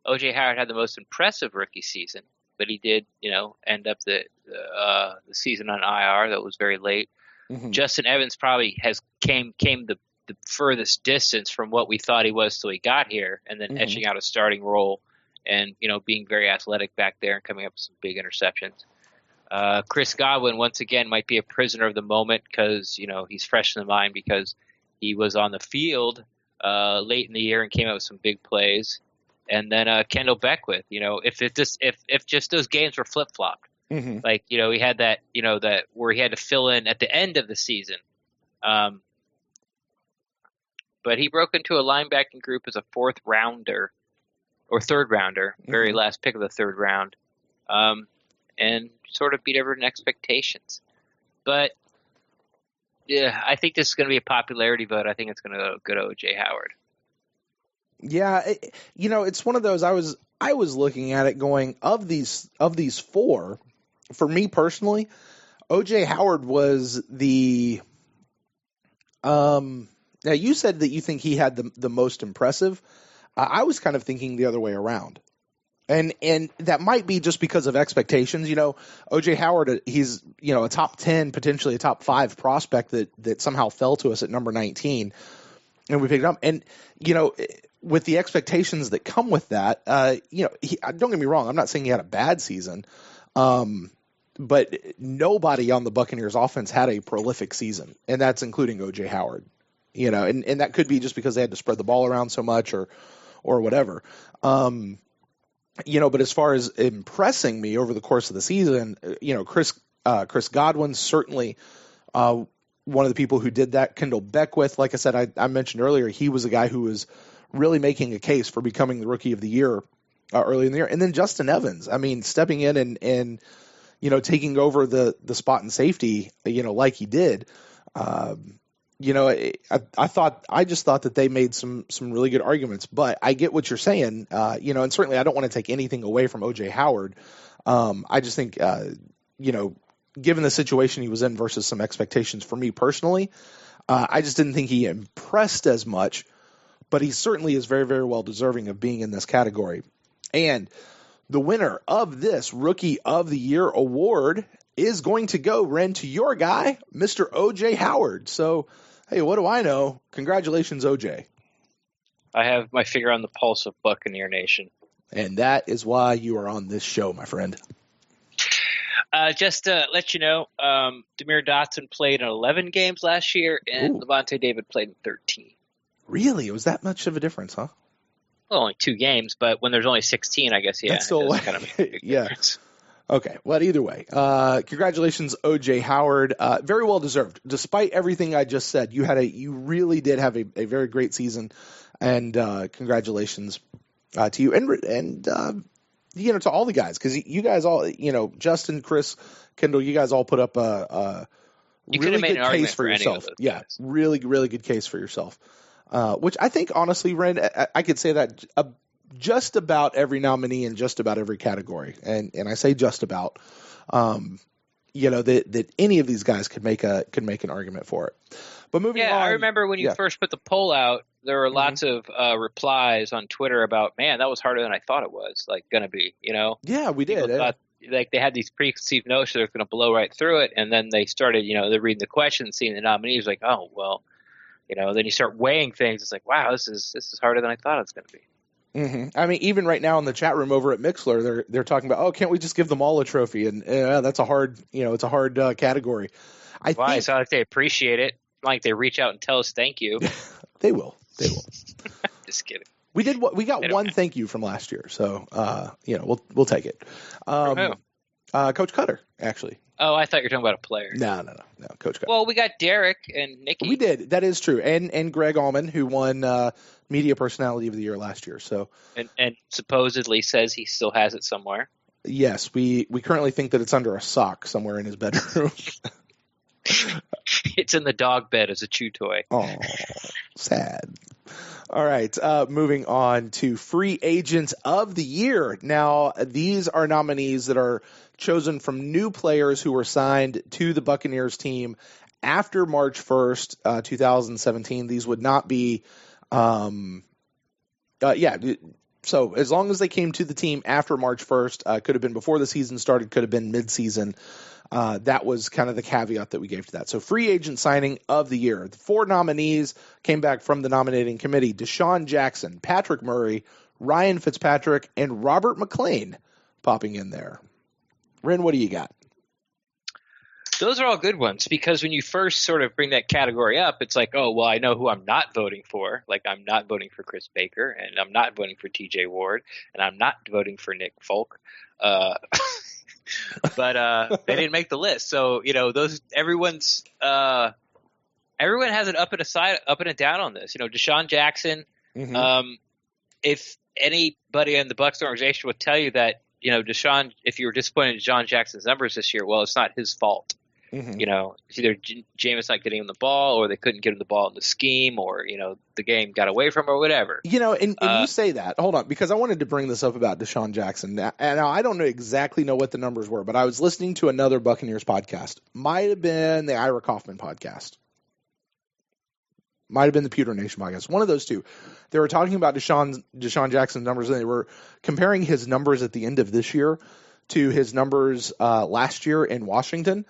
O.J. Howard had the most impressive rookie season, but he did, end up the season on IR. That was very late. Justin Evans probably came the furthest distance from what we thought he was till he got here, and then etching out a starting role, and being very athletic back there and coming up with some big interceptions. Chris Godwin once again might be a prisoner of the moment because he's fresh in the mind because he was on the field late in the year and came out with some big plays. And then Kendall Beckwith, if just those games were flip flopped, like he had that that where he had to fill in at the end of the season, but he broke into a linebacking group as a 4th rounder or 3rd rounder, very last pick of the 3rd round, and sort of beat everyone's expectations. But yeah, I think this is going to be a popularity vote. I think it's going to go to O.J. Howard. Yeah, it's one of those. I was looking at it going, of these 4, for me personally, O.J. Howard was the. Now you said that you think he had the most impressive. I was kind of thinking the other way around. And that might be just because of expectations. O.J. Howard, he's, a top 10, potentially a top 5 prospect that somehow fell to us at number 19. And we picked it up. And, with the expectations that come with that, don't get me wrong. I'm not saying he had a bad season. But but nobody on the Buccaneers offense had a prolific season, and that's including O.J. Howard. And that could be just because they had to spread the ball around so much or whatever. But as far as impressing me over the course of the season, Chris Godwin certainly one of the people who did that. Kendall Beckwith, like I said, I mentioned earlier, he was a guy who was really making a case for becoming the Rookie of the Year early in the year. And then Justin Evans, stepping in and taking over the spot in safety, like he did. I just thought that they made some really good arguments, but I get what you're saying. And certainly I don't want to take anything away from O.J. Howard. I just think, given the situation he was in versus some expectations for me personally, I just didn't think he impressed as much, but he certainly is very, very well deserving of being in this category. And the winner of this Rookie of the Year award is going to go, Ren, to your guy, Mr. O.J. Howard. So, hey, what do I know? Congratulations, O.J. I have my finger on the pulse of Buccaneer Nation. And that is why you are on this show, my friend. Just to let you know, Demir Dotson played in 11 games last year, and Levante David played in 13. Really? It was that much of a difference, huh? Well, only 2 games, but when there's only 16, I guess, yeah. That's still kind of a big difference. Okay, well, either way, congratulations, O.J. Howard. Very well deserved. Despite everything I just said, you really did have a very great season, and congratulations to you and to all the guys, because you guys all, Justin, Chris, Kendall, you guys all put up a really good case for yourself. Yeah, really, really good case for yourself. Which I think, honestly, Ren, I could say that just about every nominee in just about every category, and I say just about, that any of these guys could make an argument for it. But moving on. Yeah, I remember when you first put the poll out, there were lots of replies on Twitter about, man, that was harder than I thought it was, going to be, Yeah, we did. Thought, they had these preconceived notions they're going to blow right through it, and then they started, they're reading the questions, seeing the nominees, like, oh, well, then you start weighing things. It's like, wow, this is harder than I thought it was going to be. Mm-hmm. Even right now in the chat room over at Mixler, they're talking about, oh, can't we just give them all a trophy? And that's a hard, it's a hard category. I think it's not like they appreciate it. Not like they reach out and tell us thank you. They will. Just kidding. We got one thank you from last year, so we'll take it. Coach Cutter, actually. Oh, I thought you were talking about a player. No, Coach Cutter. Well, we got Derek and Nikki. We did. That is true. And Greg Allman, who won Media Personality of the Year last year. So and supposedly says he still has it somewhere. Yes, we currently think that it's under a sock somewhere in his bedroom. It's in the dog bed as a chew toy. Oh, sad. All right, moving on to Free Agents of the Year. Now, these are nominees that are chosen from new players who were signed to the Buccaneers team after March 1st, 2017. These would not be so as long as they came to the team after March 1st, could have been before the season started, could have been mid-season. That was kind of the caveat that we gave to that. So free agent signing of the year. The 4 nominees came back from the nominating committee: Deshaun Jackson, Patrick Murray, Ryan Fitzpatrick, and Robert McClain popping in there. Ren, what do you got? Those are all good ones, because when you first sort of bring that category up, it's like, oh, well, I know who I'm not voting for. Like, I'm not voting for Chris Baker, and I'm not voting for TJ Ward, and I'm not voting for Nick Folk. But they didn't make the list. So, everyone has an up and a down on this. Deshaun Jackson, if anybody in the Bucs organization would tell you that, Deshaun, if you were disappointed in Deshaun Jackson's numbers this year, well, it's not his fault. It's either Jameis not getting him the ball, or they couldn't get him the ball in the scheme, or, the game got away from him, or whatever. And you say that. Hold on, because I wanted to bring this up about Deshaun Jackson. Now, I don't exactly know what the numbers were, but I was listening to another Buccaneers podcast. Might have been the Ira Kaufman podcast. Might have been the Pewter Nation podcast. One of those two. They were talking about Deshaun Jackson's numbers, and they were comparing his numbers at the end of this year to his numbers last year in Washington.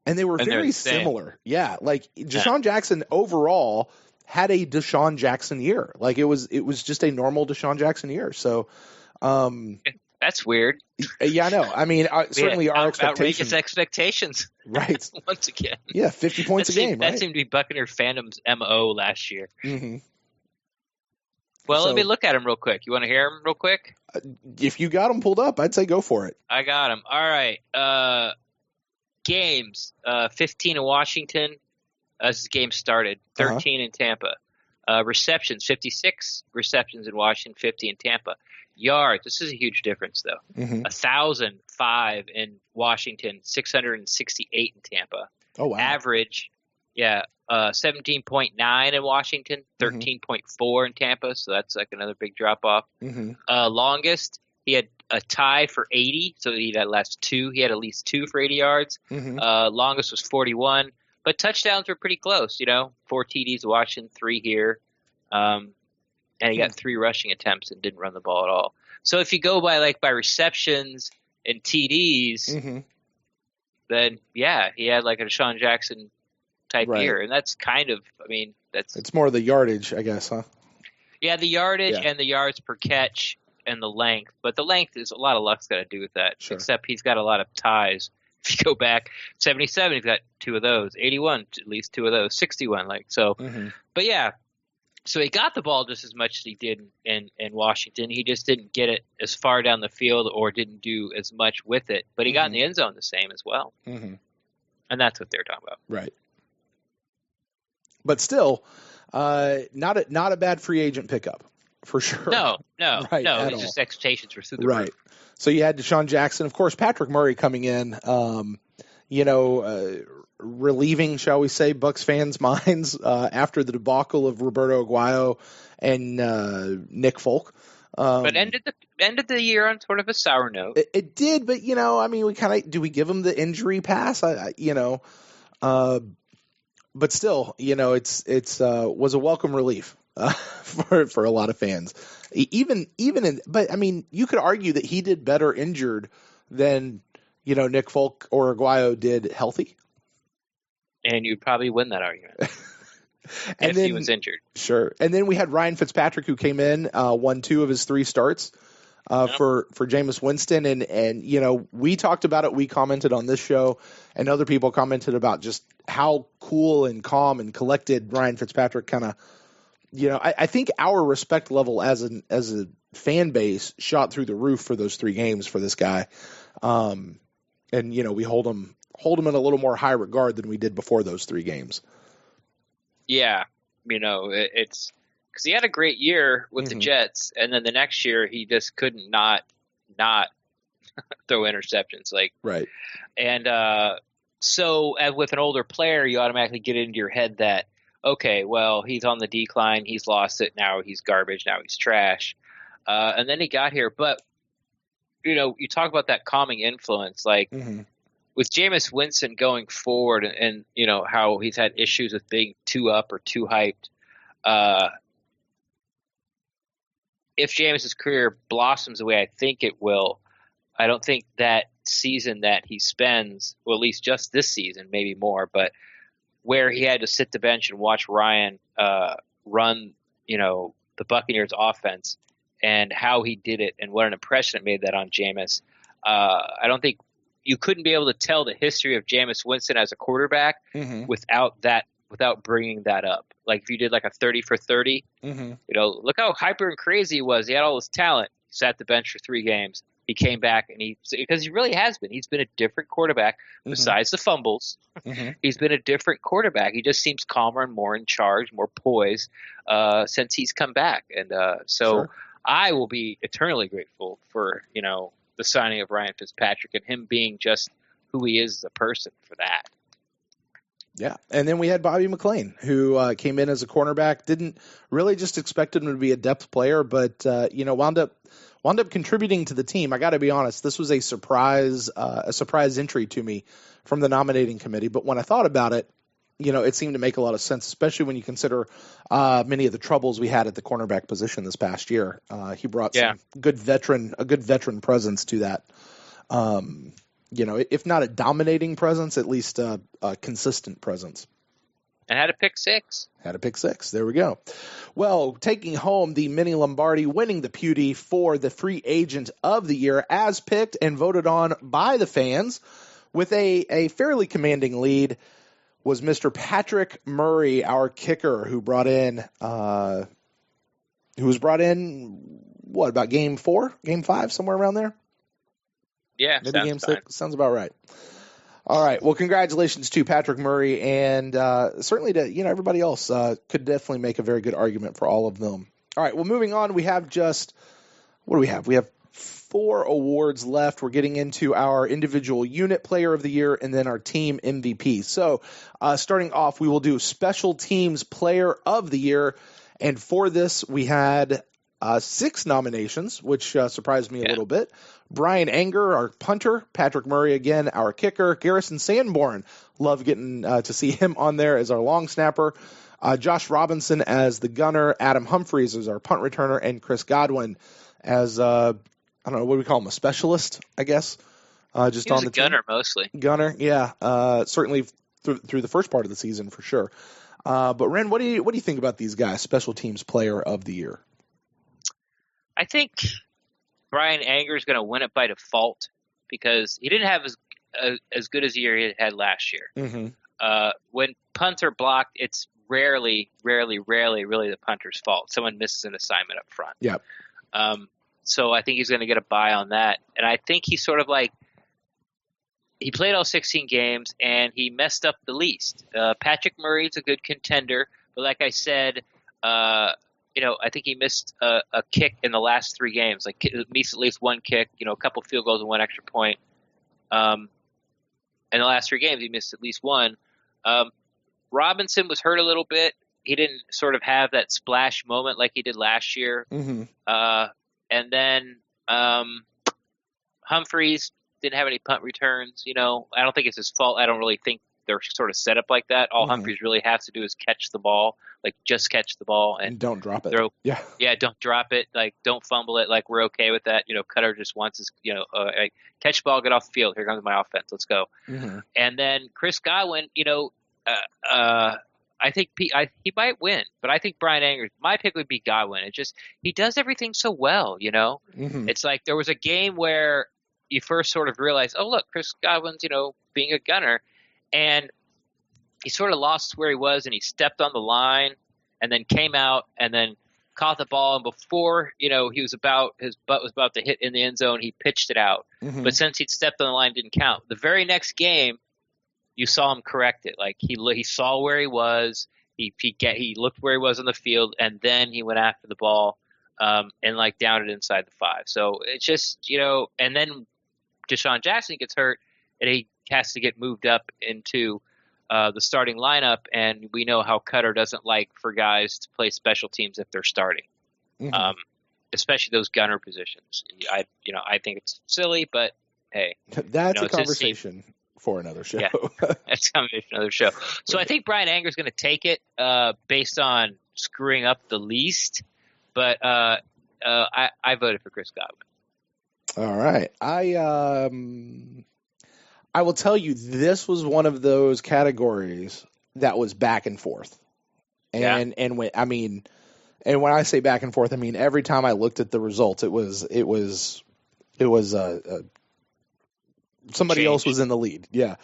And they were very similar. Yeah, like Deshaun Jackson overall had a Deshaun Jackson year. Like it was just a normal Deshaun Jackson year. So I That's weird. Yeah, I know. I mean, certainly our outrageous expectations. Right. Once again. Yeah, 50 points a game, right? That seemed to be Buccaneer fandom's MO last year. Mm-hmm. Well, let me look at him real quick. You want to hear him real quick? If you got him pulled up, I'd say go for it. I got him. All right. Games. 15 in Washington. As the game started. 13 in Tampa. Receptions. 56 receptions in Washington. 50 in Tampa. Yards. This is a huge difference, though. 1,005 in Washington. 668 in Tampa. Oh, wow. Average. Yeah. 17.9 in Washington, 13.4 in Tampa, so that's like another big drop off. Longest, he had a tie for 80, so he had last two. He had at least two for 80 yards. Longest was 41, but touchdowns were pretty close. 4 TDs to Washington, 3 here, and he got 3 rushing attempts and didn't run the ball at all. So if you go by receptions and TDs, then yeah, he had like a Deshaun Jackson type year, and that's kind of, it's more the yardage, I guess, huh? Yeah, the yardage and the yards per catch and the length, but the length is a lot of luck's got to do with that. Sure. Except he's got a lot of ties. If you go back, 77, he's got 2 of those. 81, at least 2 of those. 61, but yeah. So he got the ball just as much as he did in Washington. He just didn't get it as far down the field or didn't do as much with it. But he got in the end zone the same as well. And that's what they're talking about. Right. But still, not a bad free agent pickup, for sure. No. It's just expectations were through the roof. So you had Deshaun Jackson, of course, Patrick Murray coming in, relieving, shall we say, Bucs fans' minds after the debacle of Roberto Aguayo and Nick Folk. But ended the year on sort of a sour note. It did, but do we give him the injury pass? But still, it's was a welcome relief for a lot of fans. But you could argue that he did better injured than Nick Folk or Aguayo did healthy. And you'd probably win that argument if he was injured. Sure. And then we had Ryan Fitzpatrick, who came in, won 2 of his 3 starts for Jameis Winston. And we talked about it. We commented on this show, and other people commented about just how cool and calm and collected Ryan Fitzpatrick kind of, I think our respect level as a fan base shot through the roof for those 3 games for this guy. And we hold him in a little more high regard than we did before those 3 games. Yeah. It's because he had a great year with the Jets, and then the next year he just couldn't not throw interceptions. Right. And so as with an older player, you automatically get into your head that, okay, well, he's on the decline, he's lost it, now he's garbage, now he's trash. And then he got here. But, you talk about that calming influence, with Jameis Winston going forward and how he's had issues with being too up or too hyped. If Jameis's career blossoms the way I think it will, I don't think that season that he spends, well, at least just this season, maybe more, but where he had to sit the bench and watch Ryan run, the Buccaneers offense and how he did it and what an impression it made that on Jameis. I don't think you couldn't be able to tell the history of Jameis Winston as a quarterback without bringing that up. Like if you did like a 30 for 30, look how hyper and crazy he was. He had all this talent. He sat the bench for 3 games. He came back because he really has been. He's been a different quarterback besides the fumbles. He's been a different quarterback. He just seems calmer and more in charge, more poised since he's come back. And so I will be eternally grateful for, the signing of Ryan Fitzpatrick and him being just who he is as a person for that. Yeah. And then we had Bobby McClain, who came in as a cornerback, didn't really just expect him to be a depth player, but, wound up contributing to the team. I got to be honest, this was a surprise entry to me from the nominating committee. But when I thought about it, it seemed to make a lot of sense, especially when you consider many of the troubles we had at the cornerback position this past year. He brought a good veteran presence to that. If not a dominating presence, at least a consistent presence. And had a pick six. There we go. Well, taking home the Mini-Lombardi, winning the Pewty for the free agent of the year, as picked and voted on by the fans, with a fairly commanding lead, was Mr. Patrick Murray, our kicker, who was brought in, what, about game 4, game 5, somewhere around there? Yeah, maybe game 6. Sounds about right. All right. Well, congratulations to Patrick Murray, and certainly to everybody else. Could definitely make a very good argument for all of them. All right. Well, moving on, we have what do we have? We have 4 awards left. We're getting into our individual unit player of the year and then our team MVP. So, starting off, we will do special teams player of the year, and for this, we had 6 nominations, which surprised me a little bit. Brian Anger, our punter. Patrick Murray, again, our kicker. Garrison Sanborn, love getting to see him on there as our long snapper. Josh Robinson as the gunner. Adam Humphries as our punt returner. And Chris Godwin as, I don't know, what do we call him, a specialist, I guess? Just he was on the gunner team. Mostly. Gunner, yeah. Certainly through the first part of the season, for sure. But, Ren, what do you think about these guys, special teams player of the year? I think Brian Anger is going to win it by default because he didn't have as good as a year he had last year. Mm-hmm. When punts are blocked, it's rarely really the punter's fault. Someone misses an assignment up front. Yeah. So I think he's going to get a bye on that. And I think he's sort of like he played all 16 games and he messed up the least. Patrick Murray's a good contender, but like I said, I think he missed a kick in the last 3 games. Like missed at least one kick, a couple field goals and 1 extra point. In the last 3 games, he missed at least one. Robinson was hurt a little bit. He didn't sort of have that splash moment like he did last year. Mm-hmm. And then Humphries didn't have any punt returns. I don't think it's his fault. I don't really think they're sort of set up like that. All Humphries really has to do is catch the ball, like just catch the ball and don't drop it. Don't drop it. Like don't fumble it. Like we're okay with that. Cutter just wants his, like, catch the ball, get off the field. Here comes my offense. Let's go. Mm-hmm. And then Chris Godwin, I think he might win, but I think Brian Anger, my pick would be Godwin. It just he does everything so well. Mm-hmm. It's like there was a game where you first sort of realize, oh look, Chris Godwin's being a gunner. And he sort of lost where he was, and he stepped on the line, and then came out, and then caught the ball. And before his butt was about to hit in the end zone, he pitched it out. Mm-hmm. But since he'd stepped on the line, it didn't count. The very next game, you saw him correct it. Like he saw where he was. He looked where he was on the field, and then he went after the ball and like downed it inside the 5. So it's just and then Deshaun Jackson gets hurt, and he has to get moved up into the starting lineup, and we know how Cutter doesn't like for guys to play special teams if they're starting, especially those gunner positions. I think it's silly, but hey, that's a conversation for another show. Yeah, that's a conversation for another show. So I think Brian Anger is going to take it based on screwing up the least, but I voted for Chris Godwin. All right, I will tell you, this was one of those categories that was back and forth. And when I say back and forth, I mean every time I looked at the results, it was somebody else was in the lead. Yeah.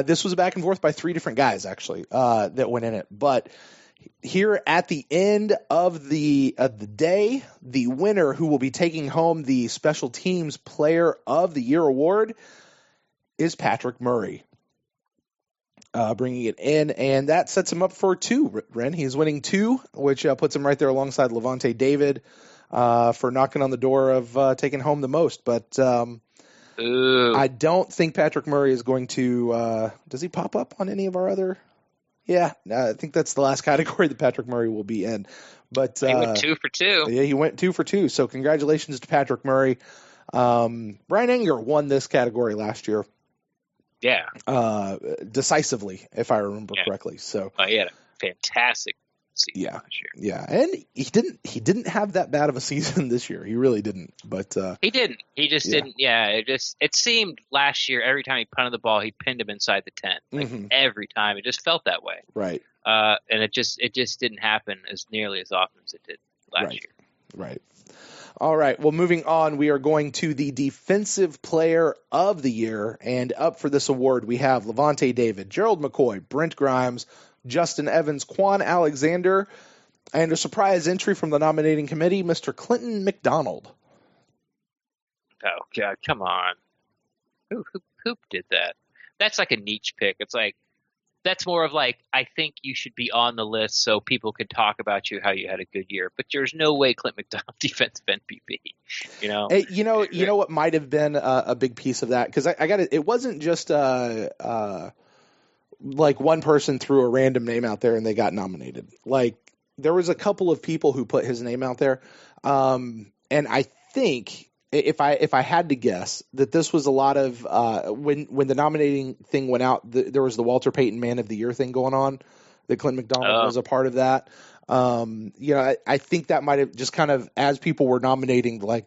This was back and forth by 3 different guys actually that went in it. But here at the end of the day, the winner who will be taking home the Special Teams Player of the Year award is Patrick Murray, bringing it in, and that sets him up for 2, Ren. He's winning 2, which puts him right there alongside Levante David for knocking on the door of taking home the most. But I don't think Patrick Murray is going to does he pop up on any of our other? Yeah, I think that's the last category that Patrick Murray will be in. But he went 2 for 2. Yeah, he went 2 for 2. So congratulations to Patrick Murray. Brian Anger won this category last year. Yeah. Decisively, if I remember correctly. So he had a fantastic season last year. Yeah, and he didn't have that bad of a season this year. He really didn't. But he didn't. He just didn't. Yeah, it seemed last year every time he punted the ball, he pinned him inside the 10. Like every time, it just felt that way. Right. And it just didn't happen as nearly as often as it did last year. Right. All right. Well, moving on, we are going to the Defensive Player of the Year. And up for this award, we have Lavonte David, Gerald McCoy, Brent Grimes, Justin Evans, Quan Alexander, and a surprise entry from the nominating committee, Mr. Clinton McDonald. Oh, God, come on. Who did that? That's like a niche pick. It's like, that's more of like, I think you should be on the list so people can talk about you, how you had a good year. But there's no way Clint McDonald defensive MVP. You know, you know what might have been a big piece of that, because I got it. It wasn't just like one person threw a random name out there and they got nominated. Like there was a couple of people who put his name out there, and I think. If I had to guess, that this was a lot of when the nominating thing went out, there was the Walter Payton Man of the Year thing going on. That Clint McDonald was a part of that. I think that might have just kind of, as people were nominating, like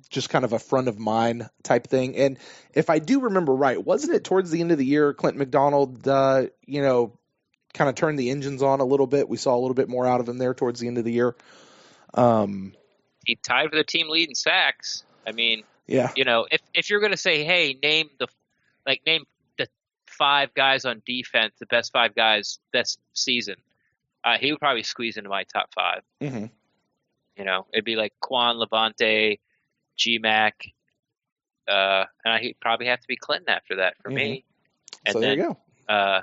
just kind of a front of mind type thing. And if I do remember right, wasn't it towards the end of the year Clint McDonald, kind of turned the engines on a little bit? We saw a little bit more out of him there towards the end of the year. He tied for the team lead in sacks. I mean, yeah. If you're going to say, hey, name the 5 guys on defense, the best 5 guys this season, he would probably squeeze into my top 5. Mm-hmm. It'd be like Quan, Lavonte, G-Mac, and he'd probably have to be Clinton after that for me. And so then, there you go.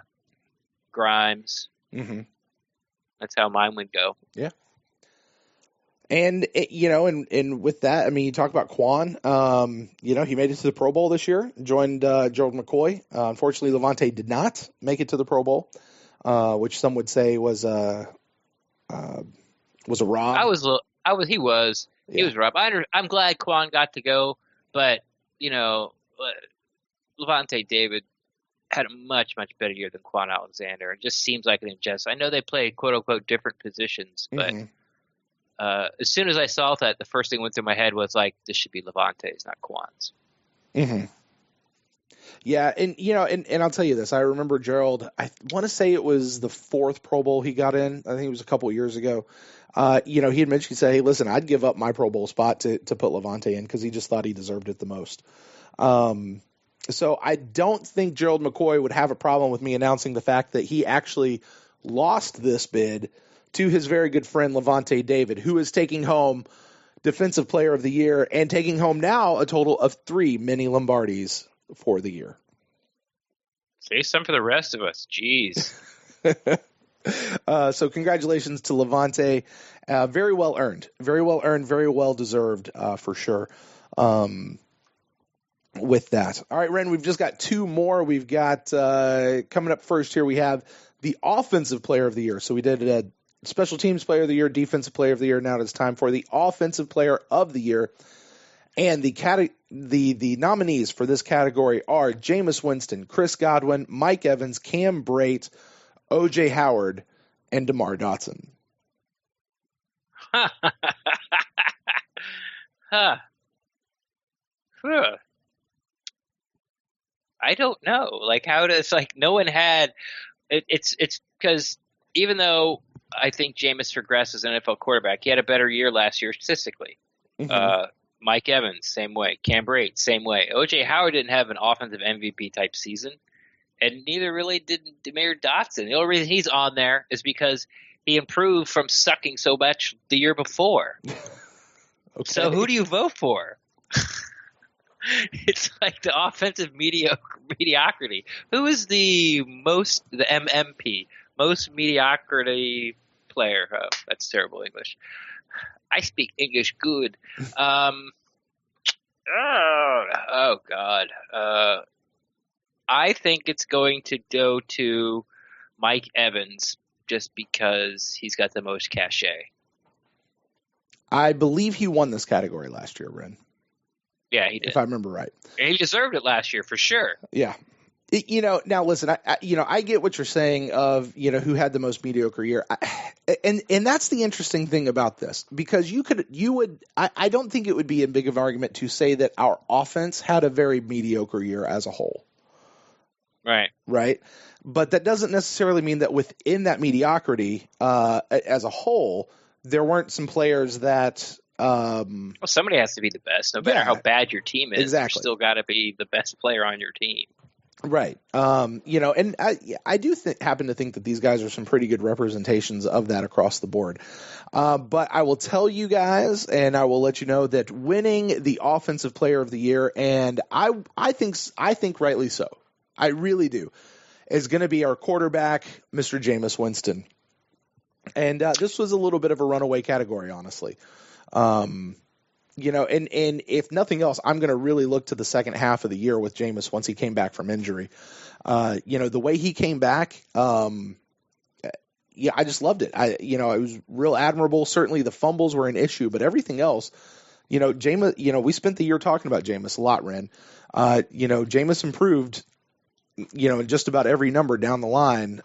Grimes. Mm-hmm. That's how mine would go. Yeah. And, and with that, I mean, you talk about Quan, he made it to the Pro Bowl this year, joined Gerald McCoy. Unfortunately, Lavonte did not make it to the Pro Bowl, which some would say was a rob. He was robbed. I'm glad Quan got to go, but, Lavonte David had a much, much better year than Quan Alexander. It just seems like an injustice. I know they play quote unquote different positions, but as soon as I saw that, the first thing that went through my head was like, this should be Lavonte's, not Quan's. Mm-hmm. Yeah, and and I'll tell you this. I remember Gerald, I want to say it was the 4th Pro Bowl he got in. I think it was a couple of years ago. He had mentioned, he said, hey, listen, I'd give up my Pro Bowl spot to put Lavonte in because he just thought he deserved it the most. So I don't think Gerald McCoy would have a problem with me announcing the fact that he actually lost this bid to his very good friend Lavonte David, who is taking home Defensive Player of the Year and taking home now a total of 3 Mini-Lombardies for the year. Save some for the rest of us. Jeez. So congratulations to Lavonte. Very well earned. Very well earned. Very well deserved, for sure. With that. All right, Ren, we've just got 2 more. We've got coming up first here, we have the Offensive Player of the Year. So we did a Special Teams Player of the Year, Defensive Player of the Year. Now it's time for the Offensive Player of the Year. And the nominees for this category are Jameis Winston, Chris Godwin, Mike Evans, Cam Brate, O.J. Howard, and DeMar Dotson. I don't know. Like, how does, like, no one had it's because even though I think Jameis regressed as an NFL quarterback, he had a better year last year statistically. Mm-hmm. Mike Evans, same way. Cam Brate, same way. O.J. Howard didn't have an offensive MVP type season, and neither really did DeMar Dotson. The only reason he's on there is because he improved from sucking so much the year before. Okay. So who do you vote for? It's like the offensive mediocrity. Who is the MMP, most mediocrity player? Oh, that's terrible English. I speak English good. Oh God. I think it's going to go to Mike Evans just because he's got the most cachet. I believe he won this category last year, Ren. Yeah, he did. If I remember right. And he deserved it last year for sure. Yeah. Now listen, I get what you're saying of, who had the most mediocre year. And that's the interesting thing about this, because I don't think it would be a big of an argument to say that our offense had a very mediocre year as a whole. Right. Right. But that doesn't necessarily mean that within that mediocrity, as a whole, there weren't some players that, well, somebody has to be the best, no matter how bad your team is. Exactly. You still got to be the best player on your team. Right. And I do happen to think that these guys are some pretty good representations of that across the board. But I will tell you guys, and I will let you know, that winning the Offensive Player of the Year, and I think rightly so, I really do, is going to be our quarterback, Mr. Jameis Winston. And this was a little bit of a runaway category, honestly. And if nothing else, I'm going to really look to the second half of the year with Jameis once he came back from injury. The way he came back, I just loved it. It was real admirable. Certainly the fumbles were an issue, but everything else, Jameis, we spent the year talking about Jameis a lot, Ren. Jameis improved, in just about every number down the line,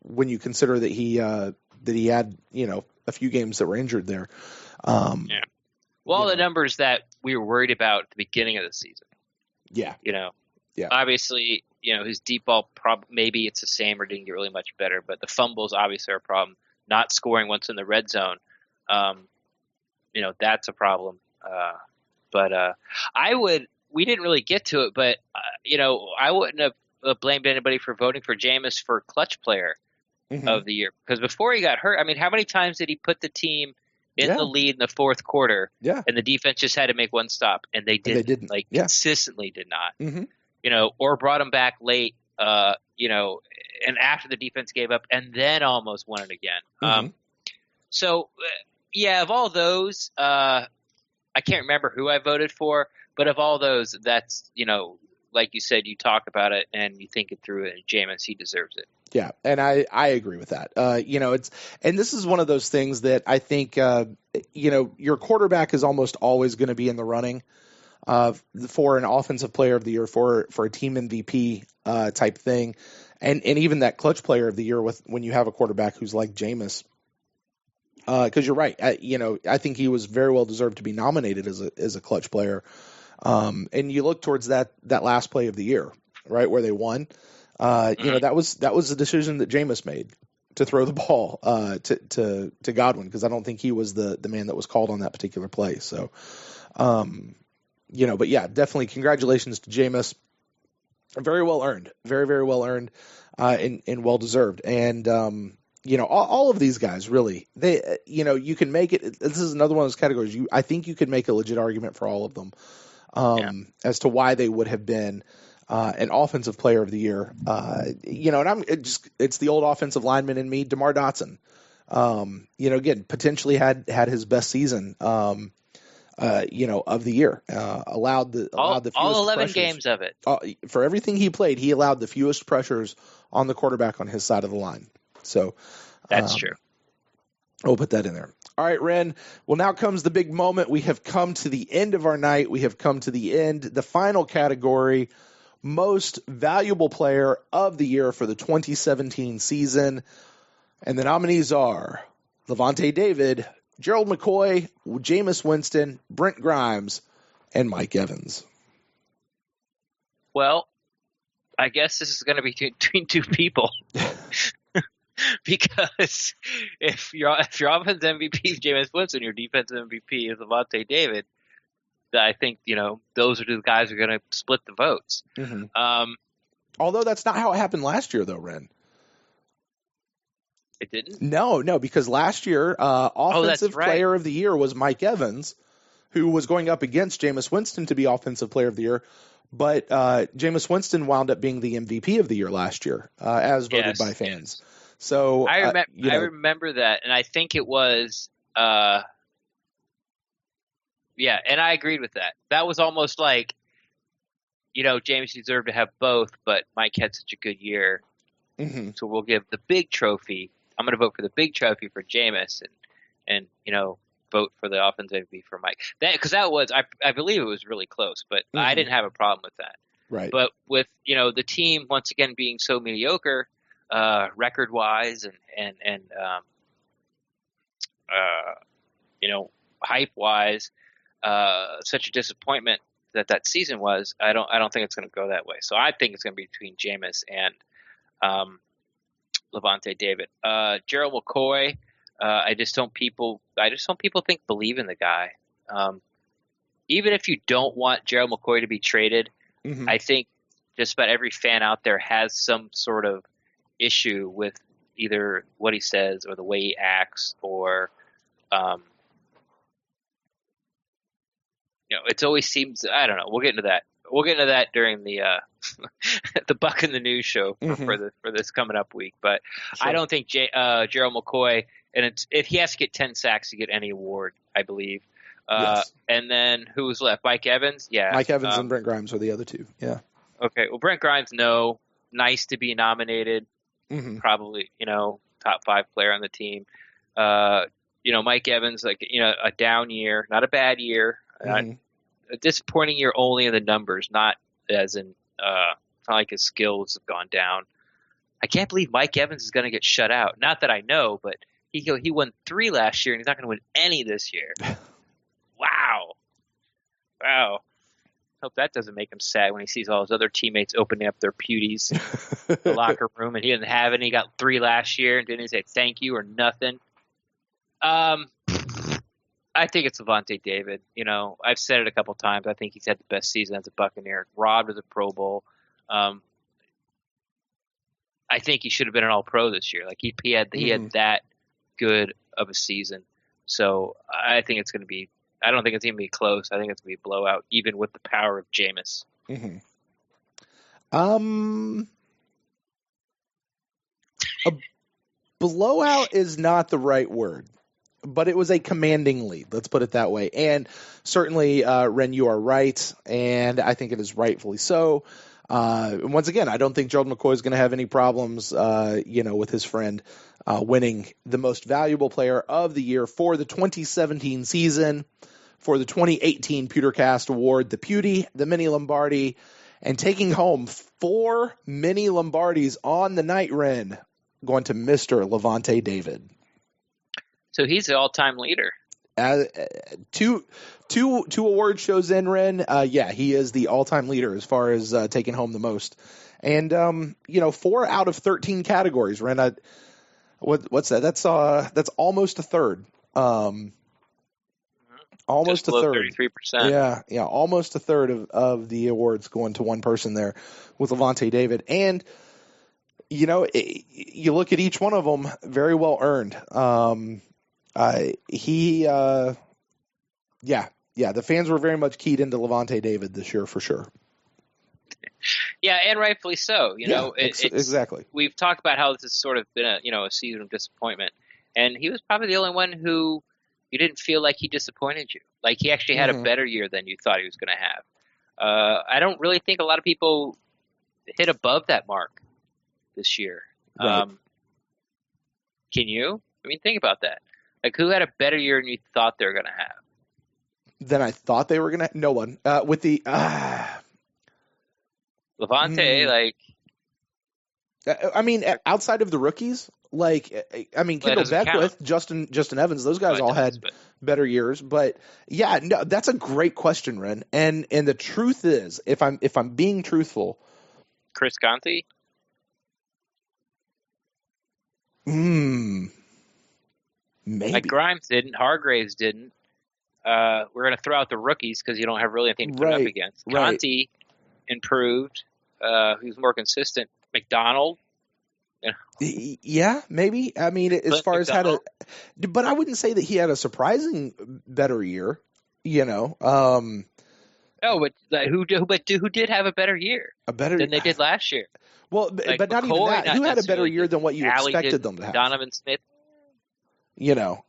when you consider that he had, a few games that were injured there. Yeah. Well, the numbers that we were worried about at the beginning of the season. Yeah. Yeah. Obviously, his deep ball, maybe it's the same or didn't get really much better, but the fumbles obviously are a problem. Not scoring once in the red zone, that's a problem. We didn't really get to it, but, I wouldn't have blamed anybody for voting for Jameis for clutch player of the year. Because before he got hurt, how many times did he put the team in the lead in the fourth quarter, and the defense just had to make one stop, and they didn't. Consistently did not. Or brought him back late, and after the defense gave up, and then almost won it again. Of all those, I can't remember who I voted for, but of all those, that's, like you said, you talk about it and you think it through, and Jameis, he deserves it. Yeah, and I agree with that. This is one of those things that I think, your quarterback is almost always going to be in the running for an Offensive Player of the Year, for a team MVP type thing, and even that clutch player of the year when you have a quarterback who's like Jameis. Because you're right, I think he was very well deserved to be nominated as a clutch player. And you look towards that last play of the year, right, where they won. That was a decision that Jameis made to throw the ball to Godwin, because I don't think he was the man that was called on that particular play. So, but yeah, definitely congratulations to Jameis. Very well earned, very, very well earned, and well deserved. And all of these guys really, you can make it. This is another one of those categories. I think you could make a legit argument for all of them, as to why they would have been an Offensive Player of the Year. And it's the old offensive lineman in me, DeMar Dotson. Again, potentially had his best season, of the year. Allowed the fewest all 11 pressures. games of it. For everything he played, he allowed the fewest pressures on the quarterback on his side of the line. So that's true. We'll put that in there. All right, Ren. Well, now comes the big moment. We have come to the end of our night. We have come to the end. The final category, Most Valuable Player of the Year for the 2017 season. And the nominees are Levante David, Gerald McCoy, Jameis Winston, Brent Grimes, and Mike Evans. Well, I guess this is going to be between two people. Because if your offense MVP is Jameis Winston, your defensive MVP is Levante David, I think, those are the guys who are going to split the votes. Mm-hmm. Although that's not how it happened last year, though, Ren. It didn't? No, because last year, Offensive Player of the Year was Mike Evans, who was going up against Jameis Winston to be Offensive Player of the Year. But Jameis Winston wound up being the MVP of the year last year, as voted by fans. Yes. So I remember that, and I think it was and I agreed with that. That was almost like, Jameis deserved to have both, but Mike had such a good year. Mm-hmm. So we'll give the big trophy. I'm going to vote for the big trophy for Jameis and vote for the offensive MVP for Mike. Because that was, I believe it was really close, but I didn't have a problem with that. Right. But with, the team once again being so mediocre, record wise and hype wise, such a disappointment that season was. I don't think it's going to go that way. So I think it's going to be between Jameis and Levante David. Gerald McCoy. I just don't people believe in the guy. Even if you don't want Gerald McCoy to be traded, I think just about every fan out there has some sort of issue with either what he says or the way he acts, or it always seems, I don't know. We'll get into that. We'll get into that during the the Buck in the News show for this coming up week. But sure. I don't think Gerald McCoy, and if he has to get 10 sacks to get any award, I believe. Yes. And then who was left? Mike Evans? Yeah. Mike Evans and Brent Grimes are the other two. Yeah. Okay. Well, Brent Grimes, no. Nice to be nominated. Probably, top 5 player on the team. Mike Evans, a down year, not a bad year. A disappointing year only in the numbers, not as in it's not like his skills have gone down. I can't believe Mike Evans is going to get shut out. Not that I know, but he won 3 last year and he's not going to win any this year. Wow. Hope that doesn't make him sad when he sees all his other teammates opening up their pewties in the locker room, and he didn't have any. He got 3 last year and didn't say thank you or nothing. I think it's Levante David. I've said it a couple times. I think he's had the best season as a Buccaneer. Robbed as a Pro Bowl. I think he should have been an All-Pro this year. Like he had that good of a season. So I think it's going to be. I don't think it's going to be close. I think it's going to be a blowout, even with the power of Jameis. A blowout is not the right word, but it was a commanding lead. Let's put it that way. And certainly, Ren, you are right, and I think it is rightfully so. Once again, I don't think Gerald McCoy is going to have any problems, with his friend winning the most valuable player of the year for the 2017 season, for the 2018 PewterCast award, the Pewty, the Mini-Lombardi, and taking home 4 Mini-Lombardies on the night, Ren, going to Mr. Levante David. So he's the all-time leader. Two award shows in, Ren. He is the all-time leader as far as taking home the most. And 4 out of 13 categories, Ren. What's that? That's almost a third. Almost a third. 33%. Yeah, almost a third of the awards going to one person there with Levante David. And you look at each one of them, very well earned. The fans were very much keyed into Levante David this year for sure. Yeah, and rightfully so. Exactly. We've talked about how this has sort of been a season of disappointment, and he was probably the only one who you didn't feel like he disappointed you. Like he actually had a better year than you thought he was going to have. I don't really think a lot of people hit above that mark this year. Right. Can you? I mean, think about that. Like, who had a better year than you thought they were going to have? Than I thought they were going to? No one. With the Levante, outside of the rookies, Kendall Beckwith, Justin Evans, those guys all had better years. But yeah, no, that's a great question, Ren. And the truth is, if I'm being truthful, Chris Conte. Maybe. Like Grimes didn't, Hargraves didn't. We're going to throw out the rookies because you don't have really anything to put up against. Conte improved. He was more consistent. McDonald. Yeah, maybe. I mean, as far as but I wouldn't say that he had a surprising better year. Oh, but who did have a better year? Than they did last year. Well, but not McCoy, even that. Who had a better year than what you expected them to have? Donovan Smith. DeMar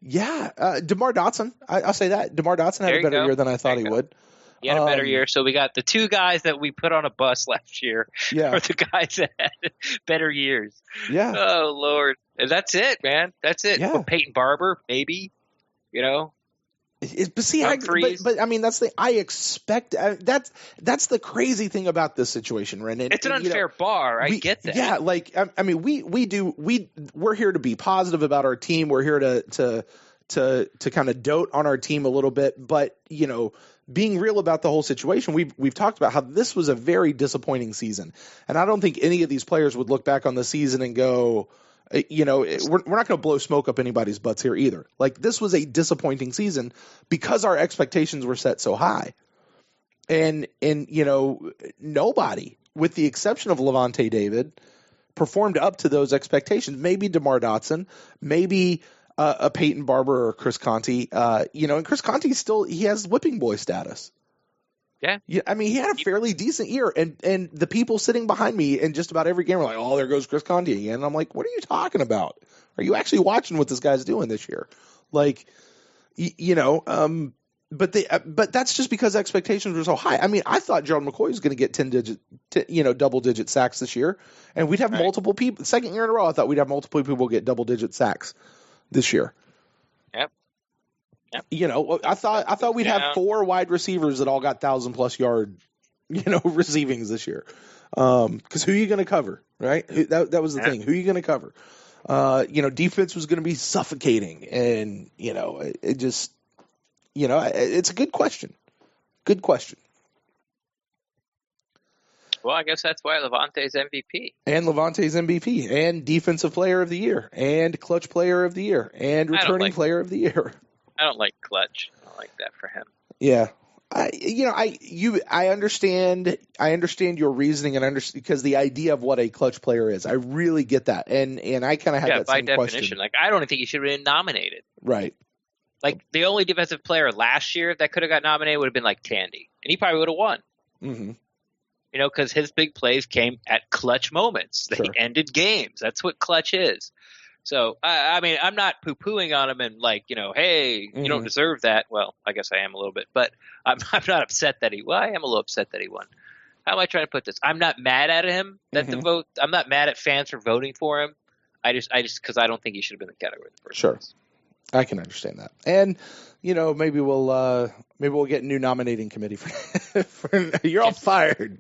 Dotson. I'll say that. DeMar Dotson had a better year than I thought he would. He had a better year. So we got the 2 guys that we put on a bus last year are the guys that had better years. Yeah. Oh, Lord. And that's it, man. That's it. Yeah. Well, Peyton Barber, maybe. But see, but I mean, I expect that's the crazy thing about this situation, Ren. It's an unfair bar. I get that. Yeah, like I mean, we're here to be positive about our team. We're here to kind of dote on our team a little bit, but being real about the whole situation, we've talked about how this was a very disappointing season, and I don't think any of these players would look back on the season and go, we're not going to blow smoke up anybody's butts here either. Like, this was a disappointing season because our expectations were set so high, and nobody, with the exception of Levante David, performed up to those expectations. Maybe DeMar Dotson, maybe a Peyton Barber or Chris Conte, and Chris Conte he has whipping boy status. Yeah. I mean, he had a fairly decent year, and the people sitting behind me in just about every game were like, "Oh, there goes Chris Conte again." And I'm like, "What are you talking about? Are you actually watching what this guy's doing this year?" Like, but that's just because expectations were so high. I mean, I thought Gerald McCoy was going to get double-digit sacks this year, and we'd have multiple people. Second year in a row, I thought we'd have multiple people get double-digit sacks this year. Yep. I thought we'd have 4 wide receivers that all got 1,000+ yard, receivings this year. Because who are you going to cover, right? That was the thing. Who are you going to cover? Defense was going to be suffocating, and it just, it's a good question. Good question. Well, I guess that's why Levante's MVP. And Levante's MVP, and Defensive Player of the Year, and Clutch Player of the Year, and Returning Player of the Year. I don't like Clutch. I don't like that for him. Yeah. I understand your reasoning, and because the idea of what a clutch player is. I really get that. And I kind of had that same question. By definition, like, I don't think he should have been nominated. Right. Like, the only defensive player last year that could have got nominated would have been like Tandy, and he probably would have won. Mm-hmm. Because his big plays came at clutch moments. They ended games. That's what clutch is. So, I mean, I'm not poo-pooing on him and like, hey, you don't deserve that. Well, I guess I am a little bit, but I'm not upset that I am a little upset that he won. How am I trying to put this? I'm not mad at him I'm not mad at fans for voting for him. I just because I don't think he should have been in the category in the first place. I can understand that. And, maybe we'll get a new nominating committee for you're all fired.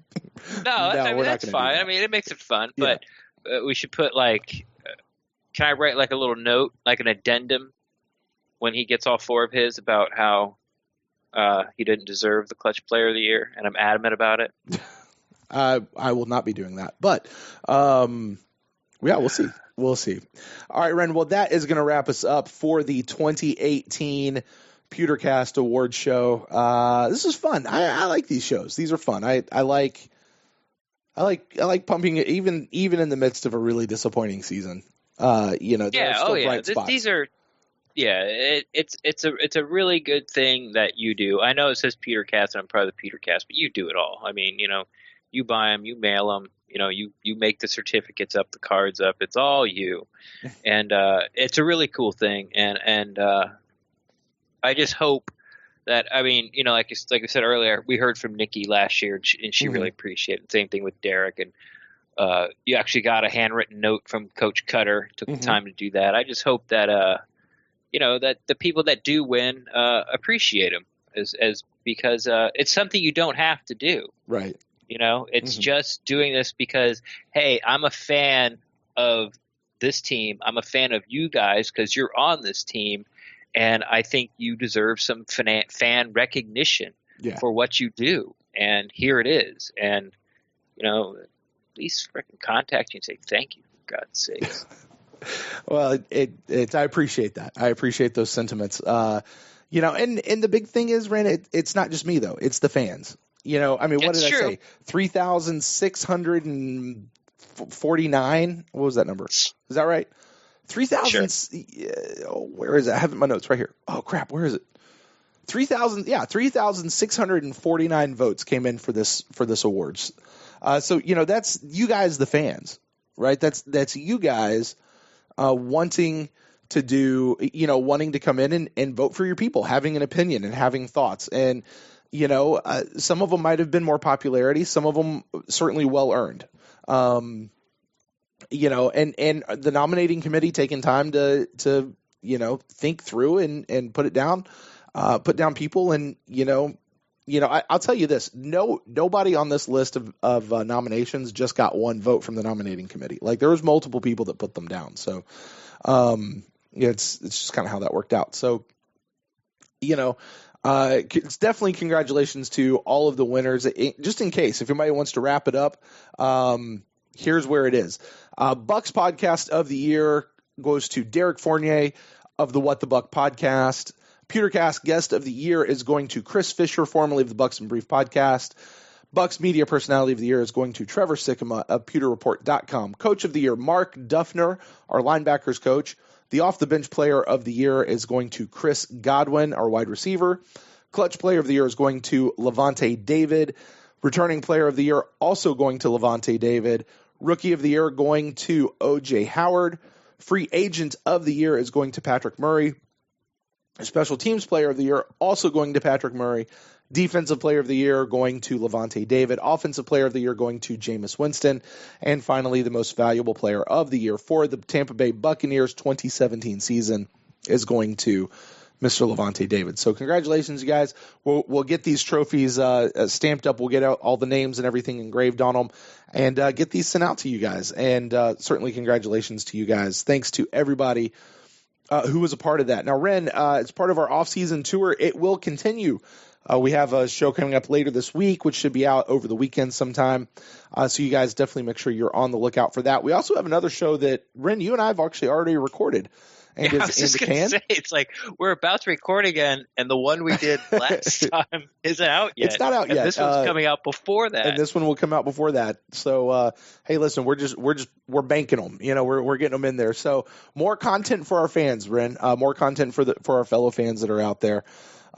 No, that's fine. I mean, it makes it fun, but we should put can I write like a little note, like an addendum, when he gets all 4 of his about how he didn't deserve the Clutch Player of the Year, and I'm adamant about it? I will not be doing that, but we'll see. We'll see. All right, Ren. Well, that is going to wrap us up for the 2018 PewterCast Awards show. This is fun. I like these shows. These are fun. I like pumping it, even in the midst of a really disappointing season. There are still bright spots. These are, it's a really good thing that you do. I know it says PewterCast, and I'm part of the PewterCast, but you do it all. I mean, you buy them, you mail them, you make the certificates up, the cards up. It's all you, and it's a really cool thing. And I just hope that, I mean, like I said earlier, we heard from Nikki last year, and she really appreciated it. Same thing with Derek, and you actually got a handwritten note from Coach Cutter. Took the time to do that. I just hope that that the people that do win appreciate them as because it's something you don't have to do. Right. It's just doing this because, hey, I'm a fan of this team. I'm a fan of you guys because you're on this team, and I think you deserve some fan recognition for what you do. And here it is. And at least freaking contact you and say thank you, for God's sake. Well, I appreciate that. I appreciate those sentiments. And the big thing is, Ren, it's not just me though. It's the fans. I mean, what did I say? 3,649. What was that number? Is that right? 3,000. Where is it? I have it in my notes right here. Oh crap, where is it? 3,000. Yeah, 3,649 votes came in for this awards. So that's you guys, the fans, right? That's you guys wanting to do, wanting to come in and vote for your people, having an opinion and having thoughts. And some of them might have been more popularity. Some of them certainly well earned. And the nominating committee taking time to think through and put it down. put down people, and I'll tell you this: nobody on this list of nominations just got one vote from the nominating committee. Like, there was multiple people that put them down. So, it's just kind of how that worked out. So, it's definitely congratulations to all of the winners. Just in case, if anybody wants to wrap it up, here's where it is. Bucs Podcast of the Year goes to Derek Fournier of the What the Buck Podcast. PewterCast Guest of the Year is going to Chris Fisher, formerly of the Bucs and Brief Podcast. Bucs Media Personality of the Year is going to Trevor Sikkema of PewterReport.com. Coach of the Year, Mark Duffner, our linebackers coach. The off-the-bench player of the year is going to Chris Godwin, our wide receiver. Clutch player of the year is going to Levante David. Returning player of the year also going to Levante David. Rookie of the year going to O.J. Howard. Free agent of the year is going to Patrick Murray. Special teams player of the year also going to Patrick Murray. Defensive player of the year going to Levante David. Offensive player of the year going to Jameis Winston. And finally, the most valuable player of the year for the Tampa Bay Buccaneers 2017 season is going to Mr. Levante David. So congratulations, you guys. We'll get these trophies stamped up. We'll get out all the names and everything engraved on them and get these sent out to you guys. And certainly congratulations to you guys. Thanks to everybody who was a part of that. Now, Ren, it's part of our off-season tour. It will continue. We have a show coming up later this week, which should be out over the weekend sometime. So you guys definitely make sure you're on the lookout for that. We also have another show that, Ren, you and I have actually already recorded. And I was just going to say, it's like we're about to record again, and the one we did last time isn't out yet. It's not out yet. This one's coming out before that. And this one will come out before that. So, hey, listen, we're banking them. We're getting them in there. So more content for our fans, Ren. More content for our fellow fans that are out there.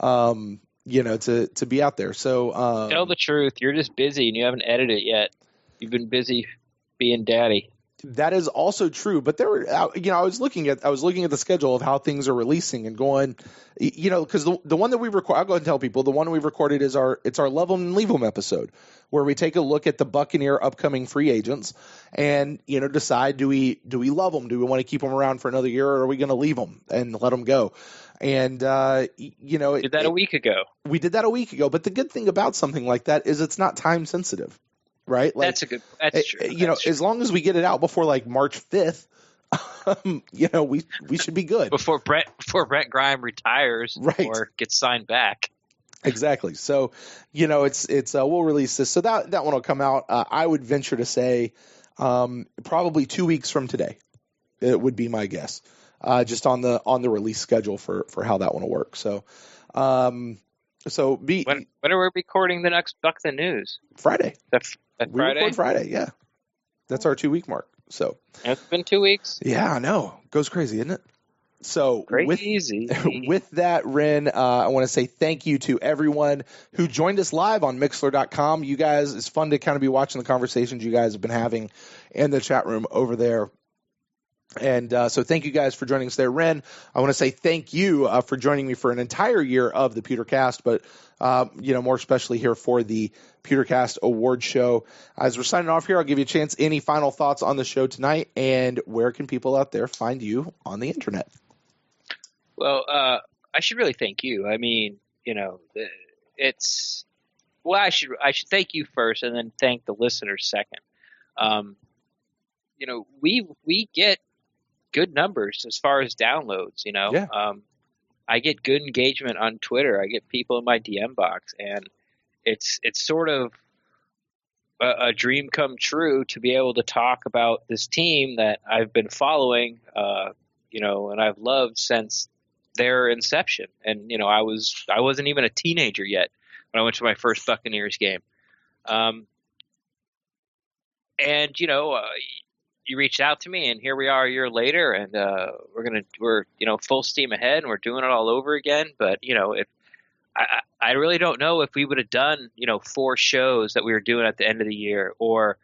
To be out there. So tell the truth. You're just busy and you haven't edited it yet. You've been busy being daddy. That is also true, but there were, I was looking at the schedule of how things are releasing and going, because the one that we record, I'll go ahead and tell people the one we've recorded is our Love 'em and Leave 'em episode, where we take a look at the Buccaneer upcoming free agents and decide do we love them, do we want to keep them around for another year, or are we going to leave them and let them go? And did that a week ago. We did that a week ago, but the good thing about something like that is it's not time sensitive. Right? Like, that's true. As long as we get it out before like March 5th, we should be good. Before Brett Grime retires, right, or gets signed back. Exactly. So, it's we'll release this. So that one will come out. I would venture to say probably 2 weeks from today. It would be my guess. Just on the release schedule for how that one will work. So, when are we recording the next Buck the News? Friday. That's we Friday? record Friday, yeah. That's our 2 week mark. So it's been 2 weeks. Yeah, I know. Goes crazy, isn't it? So crazy. With that, Ren, I want to say thank you to everyone who joined us live on Mixler.com. You guys, it's fun to kind of be watching the conversations you guys have been having in the chat room over there. And so thank you guys for joining us there. Ren, I want to say thank you for joining me for an entire year of the PewterCast, but more especially here for the PewterCast Award Show. As we're signing off here, I'll give you a chance. Any final thoughts on the show tonight, and where can people out there find you on the internet? Well, I should really thank you. I mean, I should thank you first, and then thank the listeners second. We get good numbers as far as downloads, Yeah. I get good engagement on Twitter. I get people in my DM box, and it's sort of a dream come true to be able to talk about this team that I've been following, and I've loved since their inception. And, I wasn't even a teenager yet when I went to my first Buccaneers game. You reached out to me, and here we are a year later, and we're full steam ahead, and we're doing it all over again. But I really don't know if we would have done 4 shows that we were doing at the end of the year, or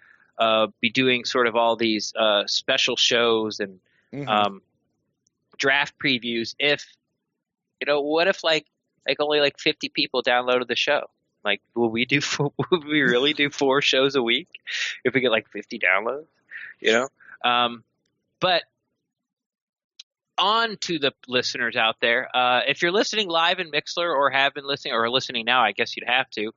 be doing sort of all these special shows and draft previews. If what if like only like 50 people downloaded the show? Like, would we really do 4 shows a week if we get like 50 downloads? But on to the listeners out there. If you're listening live in Mixlr or have been listening or listening now, I guess you'd have to,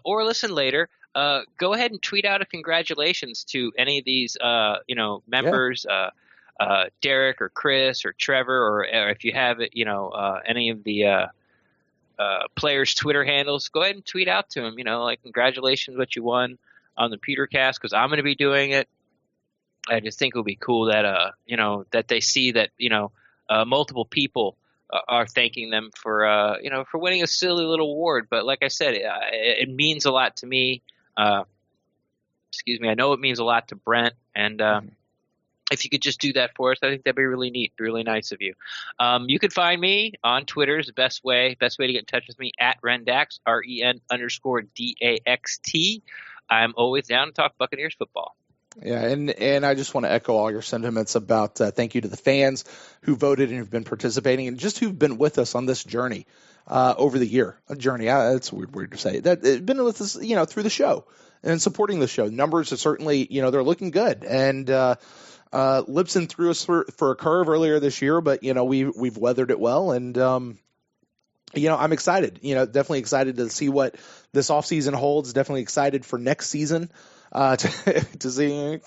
or listen later, go ahead and tweet out a congratulations to any of these, members, Derek or Chris or Trevor, or if you have it, any of the players' Twitter handles, go ahead and tweet out to them, like congratulations what you won on the PewterCast, because I'm going to be doing it. I just think it would be cool that that they see that multiple people are thanking them for for winning a silly little award. But like I said, it means a lot to me. Excuse me, I know it means a lot to Brent, and if you could just do that for us, I think that'd be really neat, really nice of you. You can find me on Twitter is the best way to get in touch with me at Rendax, REN_DAXT. I'm always down to talk Buccaneers football. Yeah, and I just want to echo all your sentiments about thank you to the fans who voted and who've been participating and just who've been with us on this journey over the year. A journey, it's weird to say. That it's been with us, through the show and supporting the show. Numbers are certainly, they're looking good. And Lipson threw us for a curve earlier this year, but, we've weathered it well. And, I'm excited, definitely excited to see what this offseason holds. Definitely excited for next season. To see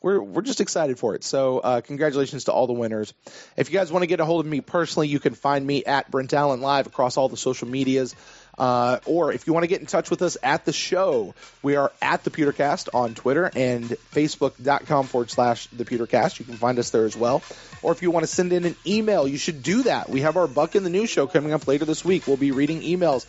we're just excited for it. So congratulations to all the winners. If you guys want to get a hold of me personally, you can find me at Brent Allen Live across all the social medias. Or if you want to get in touch with us at the show, we are at the PewterCast on Twitter and Facebook.com/the PewterCast. You can find us there as well. Or if you want to send in an email, you should do that. We have our Buck in the News show coming up later this week. We'll be reading emails.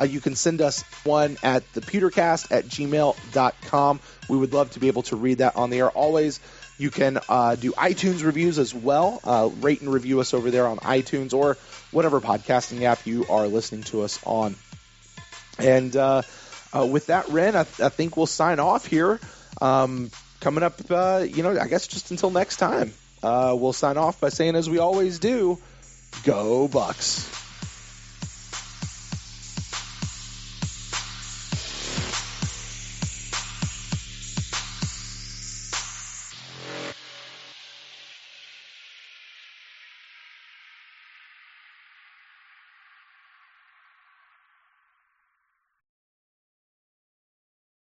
You can send us one at thepewtercast@gmail.com. We would love to be able to read that on the air always. You can do iTunes reviews as well. Rate and review us over there on iTunes or whatever podcasting app you are listening to us on. And with that, Ren, I think we'll sign off here. Coming up, I guess just until next time. We'll sign off by saying, as we always do, go Bucs.